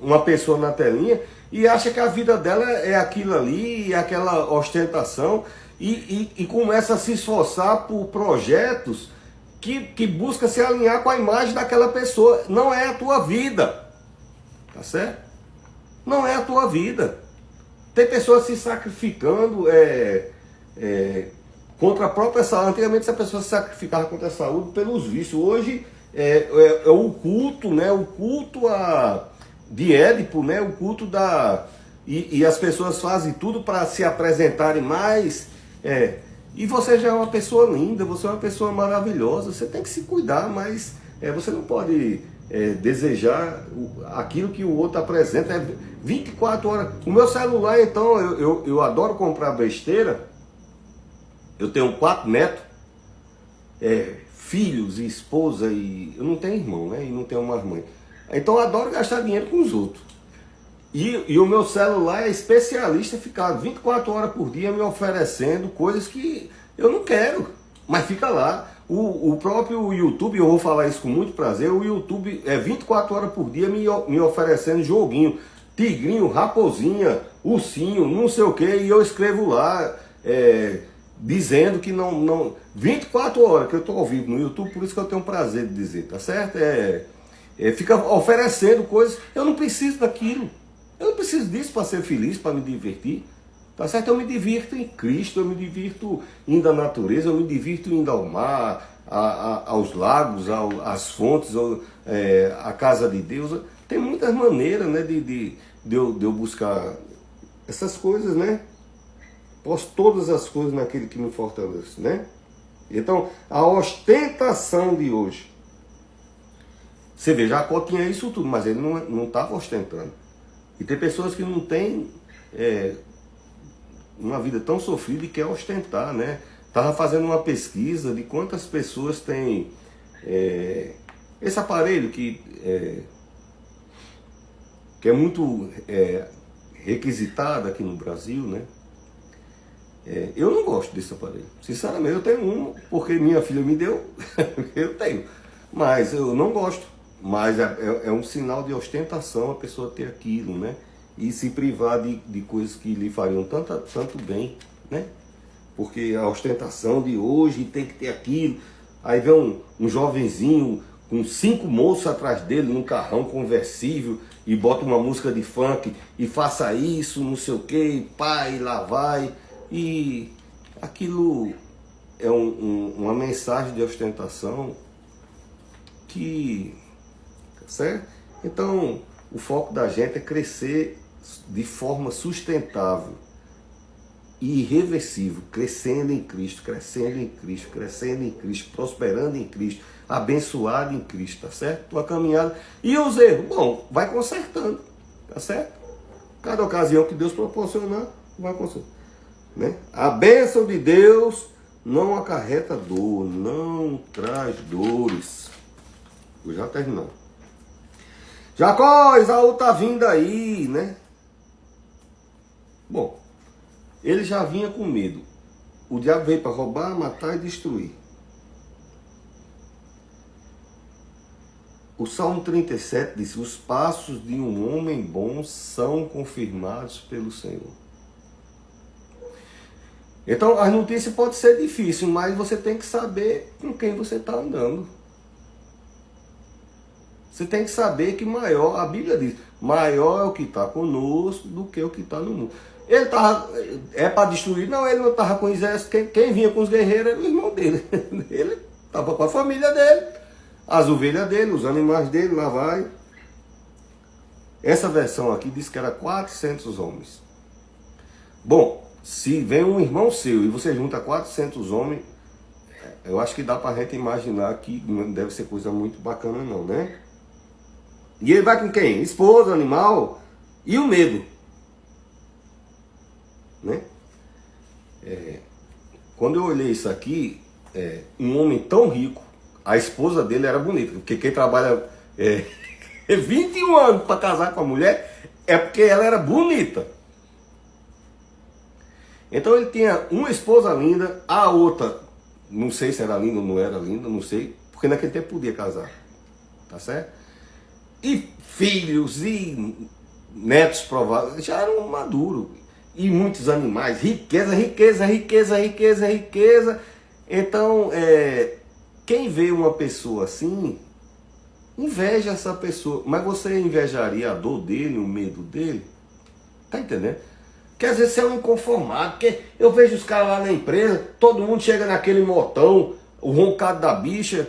uma pessoa na telinha e acha que a vida dela é aquilo ali, aquela ostentação, e começa a se esforçar por projetos que busca se alinhar com a imagem daquela pessoa. Não é a tua vida, tá certo? Não é a tua vida. Tem pessoas se sacrificando contra a própria saúde. Antigamente essa pessoa se sacrificava contra a saúde pelos vícios. Hoje é o culto, né? O culto de Édipo, né? O culto da... E as pessoas fazem tudo para se apresentarem mais. E você já é uma pessoa linda, você é uma pessoa maravilhosa, você tem que se cuidar, mas você não pode desejar aquilo que o outro apresenta. 24 horas. O meu celular, então, eu adoro comprar besteira. Eu tenho 4 netos, filhos e esposa, e eu não tenho irmão, né? E não tenho mais mãe. Então eu adoro gastar dinheiro com os outros. E o meu celular é especialista em ficar 24 horas por dia me oferecendo coisas que eu não quero, mas fica lá. O próprio YouTube, eu vou falar isso com muito prazer, o YouTube 24 horas por dia me oferecendo joguinho, tigrinho, raposinha, ursinho, não sei o que, e eu escrevo lá, dizendo que não 24 horas que eu estou ao vivo no YouTube, por isso que eu tenho prazer de dizer, tá certo? Fica oferecendo coisas, eu não preciso daquilo. Eu não preciso disso para ser feliz, para me divertir. Tá certo? Eu me divirto em Cristo, eu me divirto indo à natureza, eu me divirto indo ao mar, aos lagos, às fontes, à casa de Deus. Tem muitas maneiras, né, de eu buscar essas coisas, né? Posso todas as coisas naquele que me fortalece, né? Então, a ostentação de hoje. Você vê, Jacó tinha isso tudo, mas ele não estava ostentando. E tem pessoas que não têm uma vida tão sofrida e quer ostentar, né? Estava fazendo uma pesquisa de quantas pessoas têm esse aparelho que é muito requisitado aqui no Brasil, né? Eu não gosto desse aparelho. Sinceramente, eu tenho um, porque minha filha me deu, eu tenho. Mas eu não gosto. Mas é um sinal de ostentação a pessoa ter aquilo, né? E se privar de coisas que lhe fariam tanto bem, né? Porque a ostentação de hoje tem que ter aquilo. Aí vem um jovenzinho com 5 moços atrás dele num carrão conversível e bota uma música de funk e faça isso, não sei o que, pai, lá vai. E aquilo é uma mensagem de ostentação que... certo? Então, o foco da gente é crescer de forma sustentável e irreversível, crescendo em Cristo, crescendo em Cristo, crescendo em Cristo, prosperando em Cristo, abençoado em Cristo, tá certo? Tua caminhada. E os erros? Bom, vai consertando, tá certo? Cada ocasião que Deus proporcionar, vai consertando. Né? A bênção de Deus não acarreta dor, não traz dores. Vou já terminar. Jacó, Esaú tá vindo aí, né? Bom, ele já vinha com medo. O diabo veio para roubar, matar e destruir. O Salmo 37 diz: os passos de um homem bom são confirmados pelo Senhor. Então, as notícias podem ser difíceis, mas você tem que saber com quem você está andando. Você tem que saber que maior, a Bíblia diz, maior é o que está conosco do que o que está no mundo. Ele estava, é para destruir? Não, ele não estava com o exército. Quem vinha com os guerreiros era o irmão dele. Ele estava com a família dele, as ovelhas dele, os animais dele, lá vai. Essa versão aqui diz que era 400 homens. Bom, se vem um irmão seu e você junta 400 homens, eu acho que dá para a gente imaginar que não deve ser coisa muito bacana não, né? E ele vai com quem? Esposa, animal e o medo. Né? Quando eu olhei isso aqui, um homem tão rico, a esposa dele era bonita, porque quem trabalha 21 anos para casar com a mulher é porque ela era bonita. Então ele tinha uma esposa linda, a outra, não sei se era linda ou não era linda, não sei, porque naquele tempo podia casar, tá certo? E filhos e netos prováveis já eram maduros. E muitos animais, riqueza, riqueza, riqueza, riqueza, riqueza. Então, quem vê uma pessoa assim, inveja essa pessoa. Mas você invejaria a dor dele, o medo dele? Tá entendendo? Quer dizer, você é um inconformado. Porque eu vejo os caras lá na empresa, todo mundo chega naquele motão, o roncado da bicha,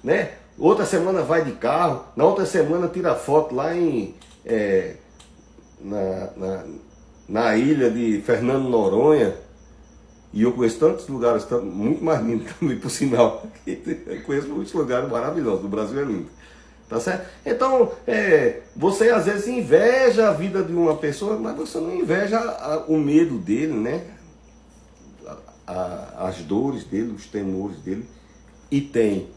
né? Outra semana vai de carro, na outra semana tira foto lá na ilha de Fernando Noronha. E eu conheço tantos lugares, muito mais lindos também, por sinal. Eu conheço muitos lugares maravilhosos, o Brasil é lindo. Tá certo? Então, você às vezes inveja a vida de uma pessoa, mas você não inveja o medo dele, né? As dores dele, os temores dele. E tem.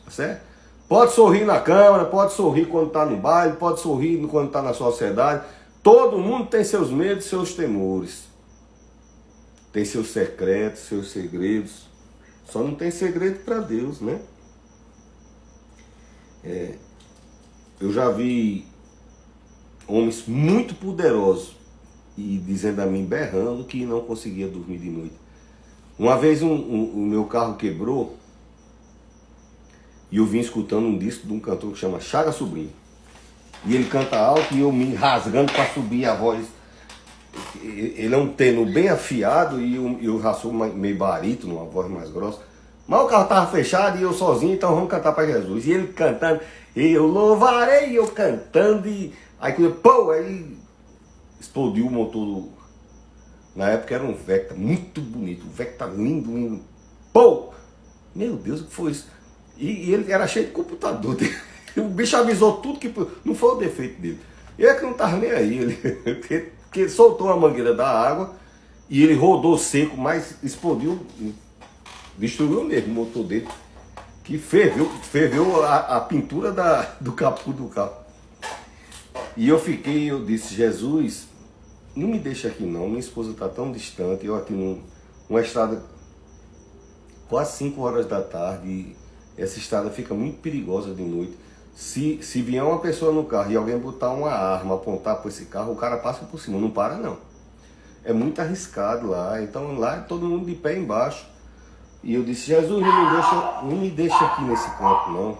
Tá certo? Pode sorrir na câmara, pode sorrir quando está no baile, pode sorrir quando está na sociedade. Todo mundo tem seus medos, seus temores. Tem seus secretos, seus segredos. Só não tem segredo para Deus, né? Eu já vi homens muito poderosos e dizendo a mim, berrando, que não conseguia dormir de noite. Uma vez o meu carro quebrou e eu vim escutando um disco de um cantor que chama Chaga Sobrinho. E ele canta alto e eu me rasgando para subir a voz. Ele é um tenor bem afiado e eu já sou meio barítono, uma voz mais grossa. Mas o carro estava fechado e eu sozinho, então vamos cantar para Jesus. E ele cantando, eu louvarei, eu cantando, e aí aí explodiu o motor na época era um Vectra, muito bonito, um Vectra lindo, lindo. Meu Deus, o que foi isso? E ele era cheio de computador. O bicho avisou tudo que... Não foi o defeito dele. Ele é que não estava nem aí. Porque ele soltou a mangueira da água e ele rodou seco, mas explodiu, destruiu mesmo o motor dele. Que ferveu a pintura do capô do carro. E eu disse, Jesus, não me deixa aqui não, minha esposa está tão distante, eu aqui numa estrada quase 5 horas da tarde, e essa estrada fica muito perigosa de noite. Se vier uma pessoa no carro e alguém botar uma arma, apontar para esse carro, o cara passa por cima, não para não. É muito arriscado lá, então lá é todo mundo de pé embaixo. E eu disse, Jesus, não me deixa aqui nesse canto não.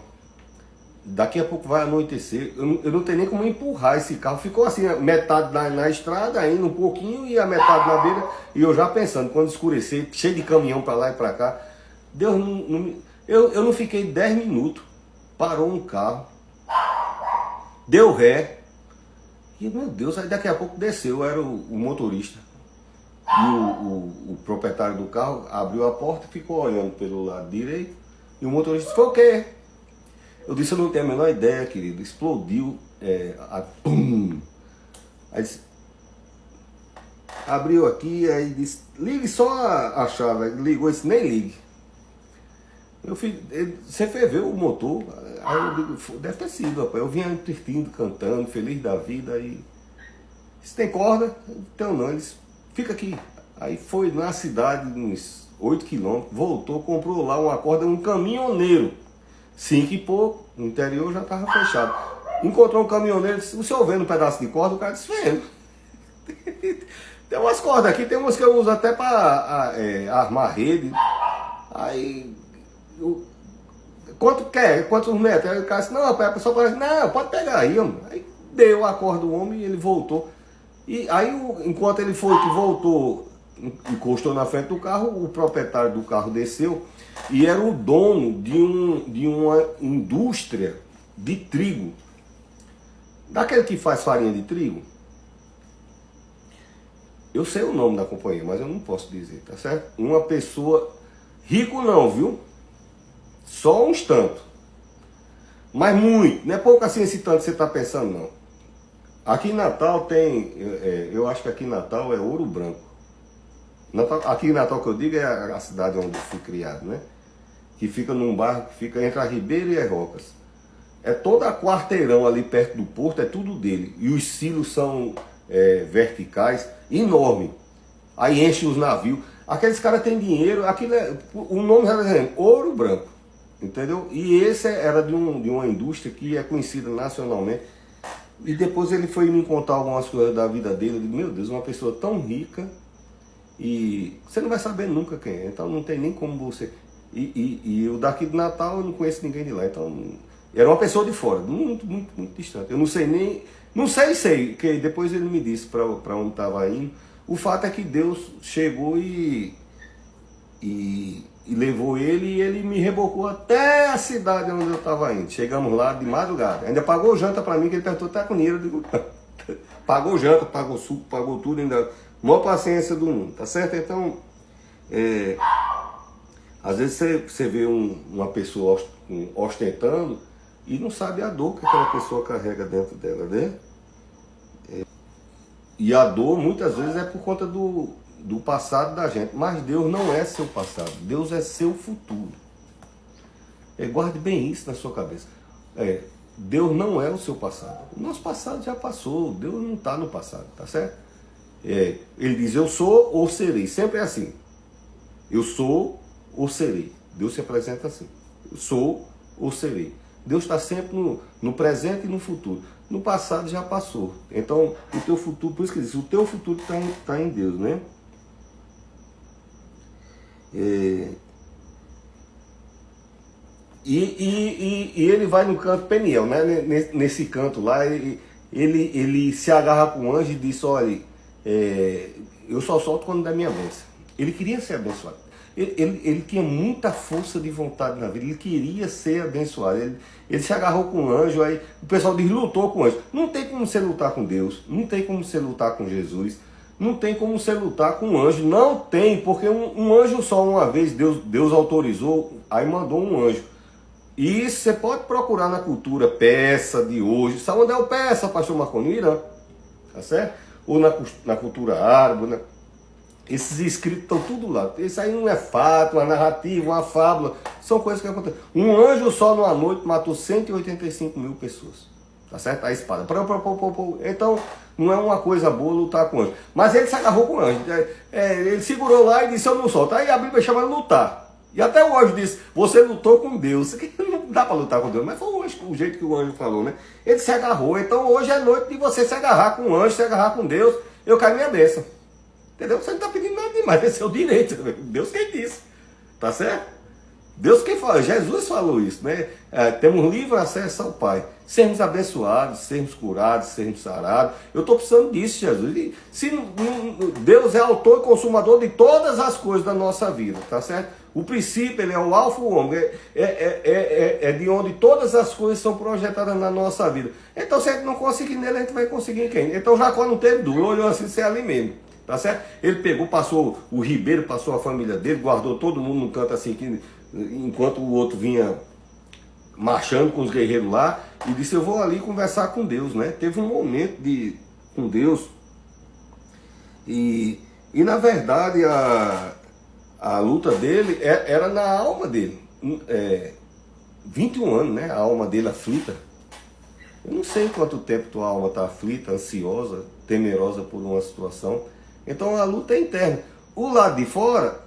Daqui a pouco vai anoitecer, eu não tenho nem como empurrar esse carro. Ficou assim, metade na estrada, indo um pouquinho e a metade na beira. E eu já pensando, quando escurecer, cheio de caminhão para lá e para cá. Deus eu não fiquei 10 minutos. Parou um carro, deu ré, E, meu Deus, aí daqui a pouco desceu, era o motorista. E o proprietário do carro abriu a porta e ficou olhando pelo lado direito. E o motorista disse, foi o quê? Eu disse, eu não tenho a menor ideia, querido. Explodiu, pum. Aí disse, abriu aqui, aí disse, ligue só a chave. Aí ligou, disse, nem ligue. Meu filho, você ferveu o motor. Aí eu digo, deve ter sido, rapaz. Eu vinha divertindo, cantando, feliz da vida. Aí, se tem corda? Então não, eles fica aqui. Aí foi na cidade, uns 8 quilômetros, voltou, comprou lá uma corda, um caminhoneiro. 5 e pouco, no interior já estava fechado. Encontrou um caminhoneiro, disse, o senhor vendo um pedaço de corda? O cara disse, vendo. Tem umas cordas aqui, tem umas que eu uso até para armar rede. Aí, quanto quer? Quantos metros? Aí o cara disse, não, a pessoa parece, não, pode pegar aí, homem. Aí deu a corda do homem e ele voltou. E aí, enquanto ele foi que voltou, encostou na frente do carro, o proprietário do carro desceu e era o dono de uma indústria de trigo. Daquele que faz farinha de trigo. Eu sei o nome da companhia, mas eu não posso dizer, tá certo? Uma pessoa, rico não, viu? Só uns tantos. Mas muito, não é pouco assim esse tanto que você está pensando, não. Aqui em Natal tem, eu acho que aqui em Natal é Ouro Branco. Aqui em Natal que eu digo é a cidade onde eu fui criado, né? Que fica num bairro que fica entre a Ribeira e as Rocas. É toda a quarteirão ali perto do porto, é tudo dele. E os silos são verticais, enorme. Aí enche os navios. Aqueles caras têm dinheiro, aquilo o nome já está dizendo, Ouro Branco. Entendeu? E esse era de uma indústria que é conhecida nacionalmente. E depois ele foi me contar algumas coisas da vida dele. Eu digo, meu Deus, uma pessoa tão rica e você não vai saber nunca quem é. Então não tem nem como você... E eu daqui de Natal eu não conheço ninguém de lá. Então era uma pessoa de fora, muito, muito, muito distante. Eu não sei nem... Não sei, que depois ele me disse para onde estava indo. O fato é que Deus chegou e levou ele e ele me rebocou até a cidade onde eu estava indo. Chegamos lá de madrugada. Ainda pagou janta para mim, que ele perguntou, tá com dinheiro? Eu digo, pagou janta, pagou suco, pagou tudo, ainda. Maior paciência do mundo, tá certo? Então, às vezes você vê uma pessoa ostentando e não sabe a dor que aquela pessoa carrega dentro dela, né? E a dor muitas vezes é por conta do passado da gente. Mas Deus não é seu passado, Deus é seu futuro. Guarde bem isso na sua cabeça. Deus não é o seu passado. O nosso passado já passou, Deus não está no passado, tá certo? Ele diz, eu sou ou serei, sempre é assim. Eu sou ou serei. Deus se apresenta assim. Eu sou ou serei. Deus está sempre no presente e no futuro. No passado já passou. Então, o teu futuro, por isso que diz, o teu futuro está em Deus, né? E ele vai no canto Peniel, né? Nesse canto lá, ele se agarra com o anjo e diz, olha, eu só solto quando dá minha bênção. Ele queria ser abençoado. Ele tinha muita força de vontade na vida, ele queria ser abençoado. Ele se agarrou com o anjo, aí o pessoal diz, lutou com o anjo. Não tem como você lutar com Deus, não tem como você lutar com Jesus, não tem como você lutar com um anjo. Não tem, porque um anjo só uma vez, Deus autorizou, aí mandou um anjo. E isso você pode procurar na cultura persa de hoje. Sabe onde é o persa, pastor Marconi? No Irã, tá certo? Ou na cultura árabe, esses escritos estão tudo lá. Isso aí não é fato, uma narrativa, uma fábula. São coisas que acontecem. Um anjo só numa noite matou 185 mil pessoas. Tá certo? A espada. Então, não é uma coisa boa lutar com o anjo. Mas ele se agarrou com o anjo. Ele segurou lá e disse, eu não solto. Aí a Bíblia chama de lutar. E até o anjo disse, você lutou com Deus. Não dá para lutar com Deus. Mas foi o jeito que o anjo falou, né? Ele se agarrou. Então, hoje é noite de você se agarrar com o anjo, se agarrar com Deus. Eu caio minha bênção. Entendeu? Você não está pedindo nada demais, é seu direito. Deus quem disse. Tá certo? Deus quem fala. Jesus falou isso, né? Temos livre acesso ao Pai. Sermos abençoados, sermos curados, sermos sarados. Eu estou precisando disso, Jesus. Se Deus é autor e consumador de todas as coisas da nossa vida, tá certo? O princípio, ele é o alfa e o ômega, é de onde todas as coisas são projetadas na nossa vida. Então, se a gente não conseguir nele, a gente vai conseguir em quem? Então, Jacó não teve dúvida, olhou assim, sem ali mesmo, tá certo? Ele pegou, passou o ribeiro, passou a família dele, guardou todo mundo no canto assim, enquanto o outro vinha marchando com os guerreiros lá, e disse, eu vou ali conversar com Deus, né? Teve um momento com Deus, e na verdade, a luta dele era na alma dele. 21 anos, né? A alma dele aflita. Eu não sei quanto tempo tua alma está aflita, ansiosa, temerosa por uma situação. Então a luta é interna. O lado de fora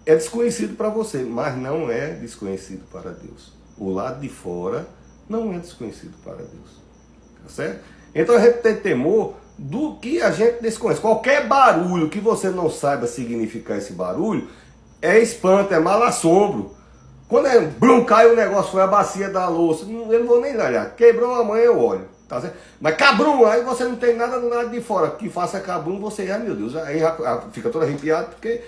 é desconhecido para você, mas não é desconhecido para Deus. O lado de fora não é desconhecido para Deus. Tá certo? Então a gente tem temor do que a gente desconhece. Qualquer barulho que você não saiba significar esse barulho, é espanto, é mal assombro. Quando cai o negócio, foi a bacia da louça, eu não vou nem olhar. Quebrou amanhã eu olho. Tá certo? Mas cabrum, aí você não tem nada do lado de fora. Que faça cabrum, você, ai meu Deus, aí fica todo arrepiado, porque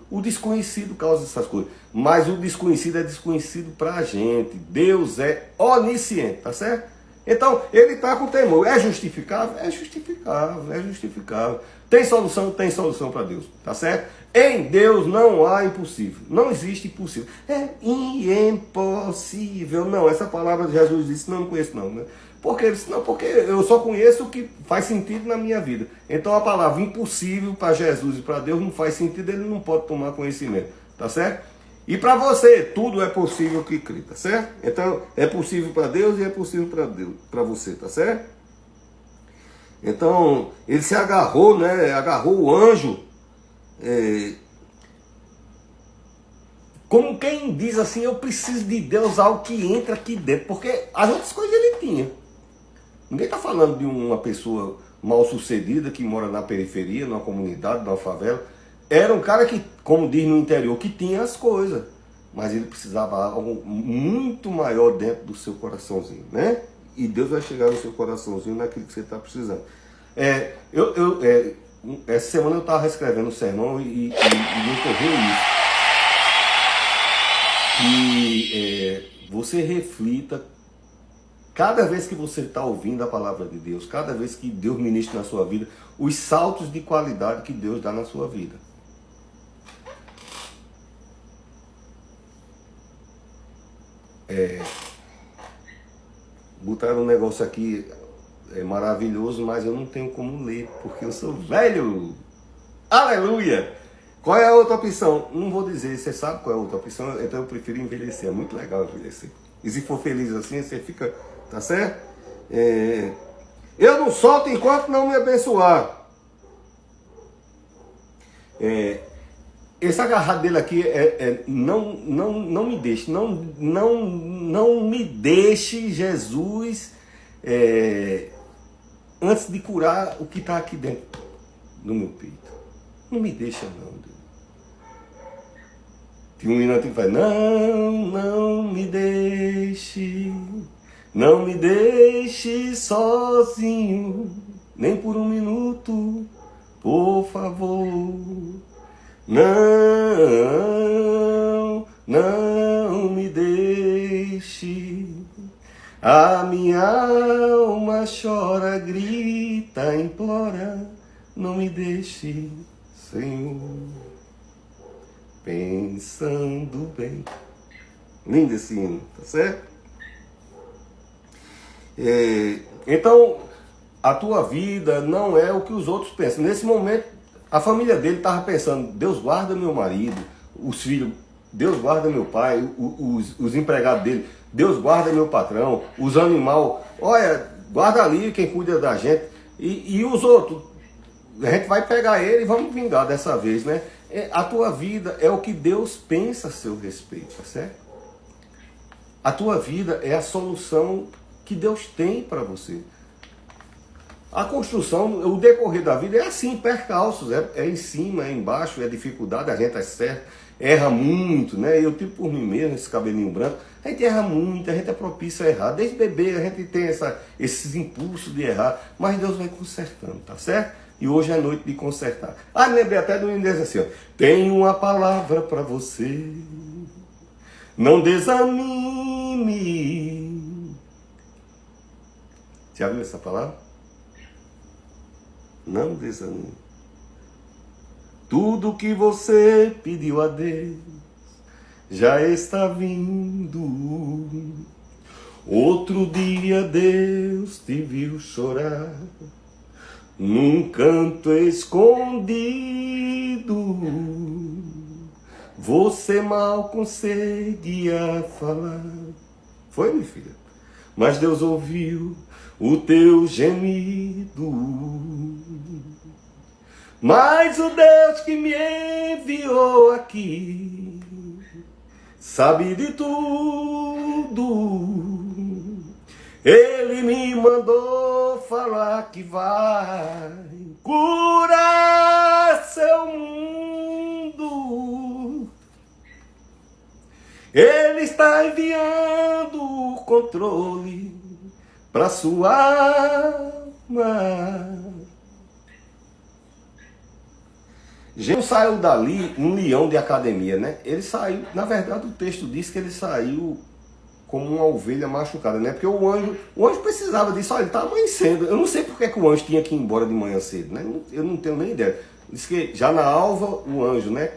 o desconhecido causa essas coisas. Mas o desconhecido é desconhecido pra gente. Deus é onisciente, tá certo? Então, ele está com temor. É justificável? É justificável, é justificável. Tem solução? Tem solução para Deus, tá certo? Em Deus não há impossível. Não existe impossível. É impossível. Não, essa palavra de Jesus disse, não conheço não, né? Porque eu só conheço o que faz sentido na minha vida. Então a palavra impossível para Jesus e para Deus não faz sentido, ele não pode tomar conhecimento, tá certo? E para você, tudo é possível que crê, tá certo? Então, é possível para Deus e é possível para você, tá certo? Então, ele se agarrou, né? Agarrou o anjo, como quem diz assim, eu preciso de Deus, algo que entra aqui dentro, porque as outras coisas ele tinha. Ninguém está falando de uma pessoa mal sucedida que mora na periferia, numa comunidade, numa favela. Era um cara que, como diz no interior, que tinha as coisas, mas ele precisava de algo muito maior dentro do seu coraçãozinho, né? E Deus vai chegar no seu coraçãozinho naquilo que você está precisando. Essa semana eu estava escrevendo um sermão e me ocorreu isso. Que você reflita, cada vez que você está ouvindo a palavra de Deus, cada vez que Deus ministra na sua vida, os saltos de qualidade que Deus dá na sua vida. Botaram um negócio aqui maravilhoso, mas eu não tenho como ler, porque eu sou velho. Aleluia! Qual é a outra opção? Não vou dizer, você sabe qual é a outra opção, então eu prefiro envelhecer, é muito legal envelhecer. E se for feliz assim, você fica, tá certo? Eu não solto enquanto não me abençoar. Esse agarrado dele aqui não me deixe, não me deixe, Jesus, antes de curar o que está aqui dentro do meu peito. Não me deixa não, Deus. Tem um hino que faz, não me deixe sozinho, nem por um minuto, por favor. Não me deixe, a minha alma chora, grita, implora, não me deixe, Senhor, pensando bem. Lindo esse hino, tá certo? Então, a tua vida não é o que os outros pensam. Nesse momento, a família dele estava pensando, Deus guarda meu marido, os filhos, Deus guarda meu pai, os empregados dele, Deus guarda meu patrão, os animais, olha, guarda ali quem cuida da gente, e os outros, a gente vai pegar ele e vamos vingar dessa vez, né? A tua vida é o que Deus pensa a seu respeito, tá certo? A tua vida é a solução que Deus tem para você. A construção, o decorrer da vida é assim, percalços, é em cima, é embaixo, é dificuldade, a gente acerta, erra muito, né? Eu tive por mim mesmo esse cabelinho branco, a gente erra muito, a gente é propício a errar, desde bebê a gente tem esses impulsos de errar, mas Deus vai consertando, tá certo? E hoje é noite de consertar. Ah, lembrei até do início assim, ó. Tenho uma palavra para você. Não desanime. Já viu essa palavra? Não desanime. Tudo que você pediu a Deus já está vindo. Outro dia Deus te viu chorar num canto escondido. Você mal conseguia falar. Foi, minha filha? Mas Deus ouviu o teu gemido. Mas o Deus que me enviou aqui sabe de tudo. Ele me mandou falar que vai curar seu mundo. Ele está enviando o controle para sua alma. Jesus saiu dali um leão de academia, né? Ele saiu, na verdade o texto diz que ele saiu como uma ovelha machucada, né? Porque o anjo precisava disso, olha, ele está amanhecendo. Eu não sei porque que o anjo tinha que ir embora de manhã cedo, né? Eu não tenho nem ideia. Diz que já na alva, o anjo, né?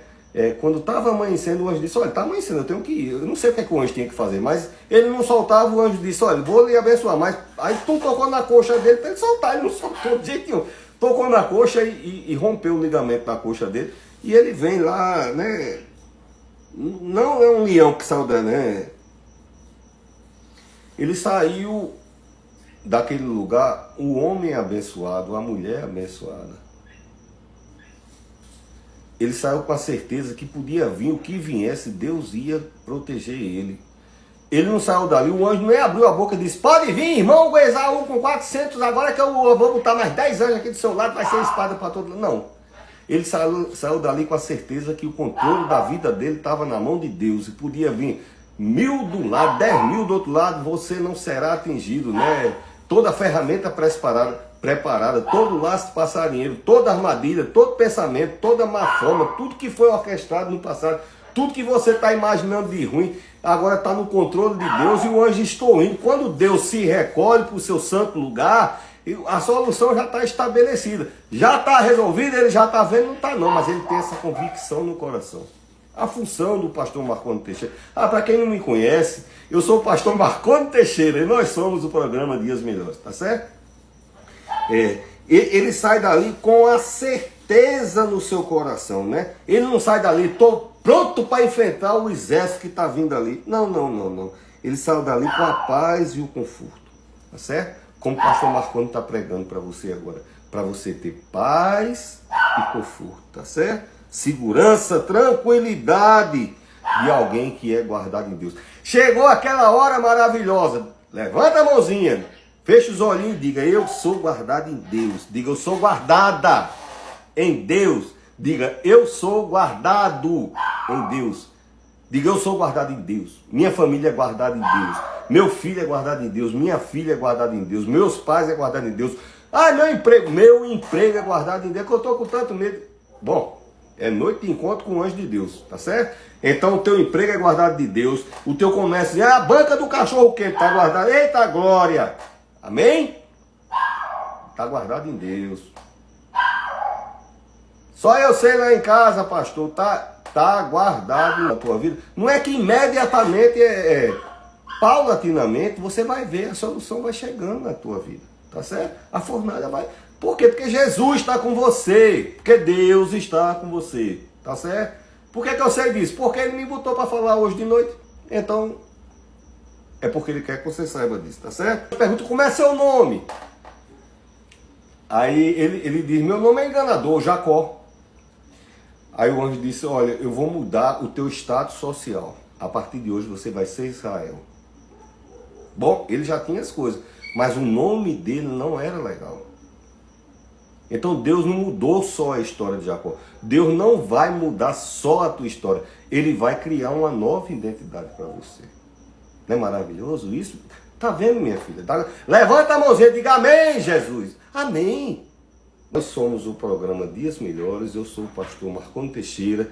Quando estava amanhecendo, o anjo disse, olha, está amanhecendo, eu tenho que ir. Eu não sei o que o anjo tinha que fazer, mas ele não soltava, o anjo disse, olha, vou lhe abençoar. Mas aí tu tocou na coxa dele para ele soltar, ele não soltou de jeito nenhum. Tocou na coxa e rompeu o ligamento da coxa dele. E ele vem lá, né? Não é um leão que saiu da, né? Ele saiu daquele lugar, o homem abençoado, a mulher abençoada. Ele saiu com a certeza que podia vir o que viesse, Deus ia proteger ele. Ele não saiu dali, o anjo nem abriu a boca e disse, pode vir, irmão, Goezar um com 400, agora que eu vou botar mais 10 anos aqui do seu lado, vai ser espada para todo lado. Não. Ele saiu dali com a certeza que o controle da vida dele estava na mão de Deus e podia vir 1000 de um lado, 10.000 do outro lado, você não será atingido, né? Toda ferramenta preparada, todo laço de passarinheiro, toda armadilha, todo pensamento, toda má forma, tudo que foi orquestrado no passado, tudo que você está imaginando de ruim, agora está no controle de Deus e o anjo estou indo. Quando Deus se recolhe para o seu santo lugar, a solução já está estabelecida, já está resolvida, ele já está vendo, não está não, mas ele tem essa convicção no coração. A função do pastor Marconi Teixeira. Para quem não me conhece, eu sou o pastor Marconi Teixeira e nós somos o programa Dias Melhores, tá certo? Ele sai dali com a certeza no seu coração, né? Ele não sai dali, estou pronto para enfrentar o exército que está vindo ali. Não. Ele saiu dali com a paz e o conforto, tá certo? Como o pastor Marconi está pregando para você agora. Para você ter paz e conforto, tá certo? Segurança, tranquilidade de alguém que é guardado em Deus. Chegou aquela hora maravilhosa. Levanta a mãozinha, fecha os olhinhos e diga, eu sou guardado em Deus. Diga, eu sou guardada em Deus. Diga, eu sou guardado em Deus. Diga, eu sou guardado em Deus. Minha família é guardada em Deus. Meu filho é guardado em Deus. Minha filha é guardada em Deus. Meus pais é guardado em Deus. Ah, meu emprego é guardado em Deus, que eu estou com tanto medo. Bom, é noite de encontro com o anjo de Deus, tá certo? Então o teu emprego é guardado de Deus, o teu comércio é a banca do cachorro quente, tá guardado. Eita glória! Amém? Tá guardado em Deus. Só eu sei lá em casa, pastor, tá guardado na tua vida. Não é que imediatamente, paulatinamente, você vai ver, a solução vai chegando na tua vida, tá certo? A fornalha vai... Por quê? Porque Jesus está com você. Porque Deus está com você. Tá certo? Por que eu sei disso? Porque ele me botou para falar hoje de noite. Então, é porque ele quer que você saiba disso. Tá certo? Eu pergunto, como é seu nome? Aí ele diz, meu nome é enganador, Jacó. Aí o anjo disse, olha, eu vou mudar o teu status social. A partir de hoje você vai ser Israel. Bom, ele já tinha as coisas. Mas o nome dele não era legal. Então Deus não mudou só a história de Jacó. Deus não vai mudar só a tua história. Ele vai criar uma nova identidade para você. Não é maravilhoso isso? Tá vendo, minha filha? Levanta a mãozinha e diga amém, Jesus. Amém. Nós somos o programa Dias Melhores, eu sou o pastor Marconi Teixeira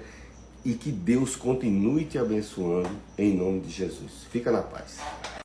e que Deus continue te abençoando em nome de Jesus. Fica na paz.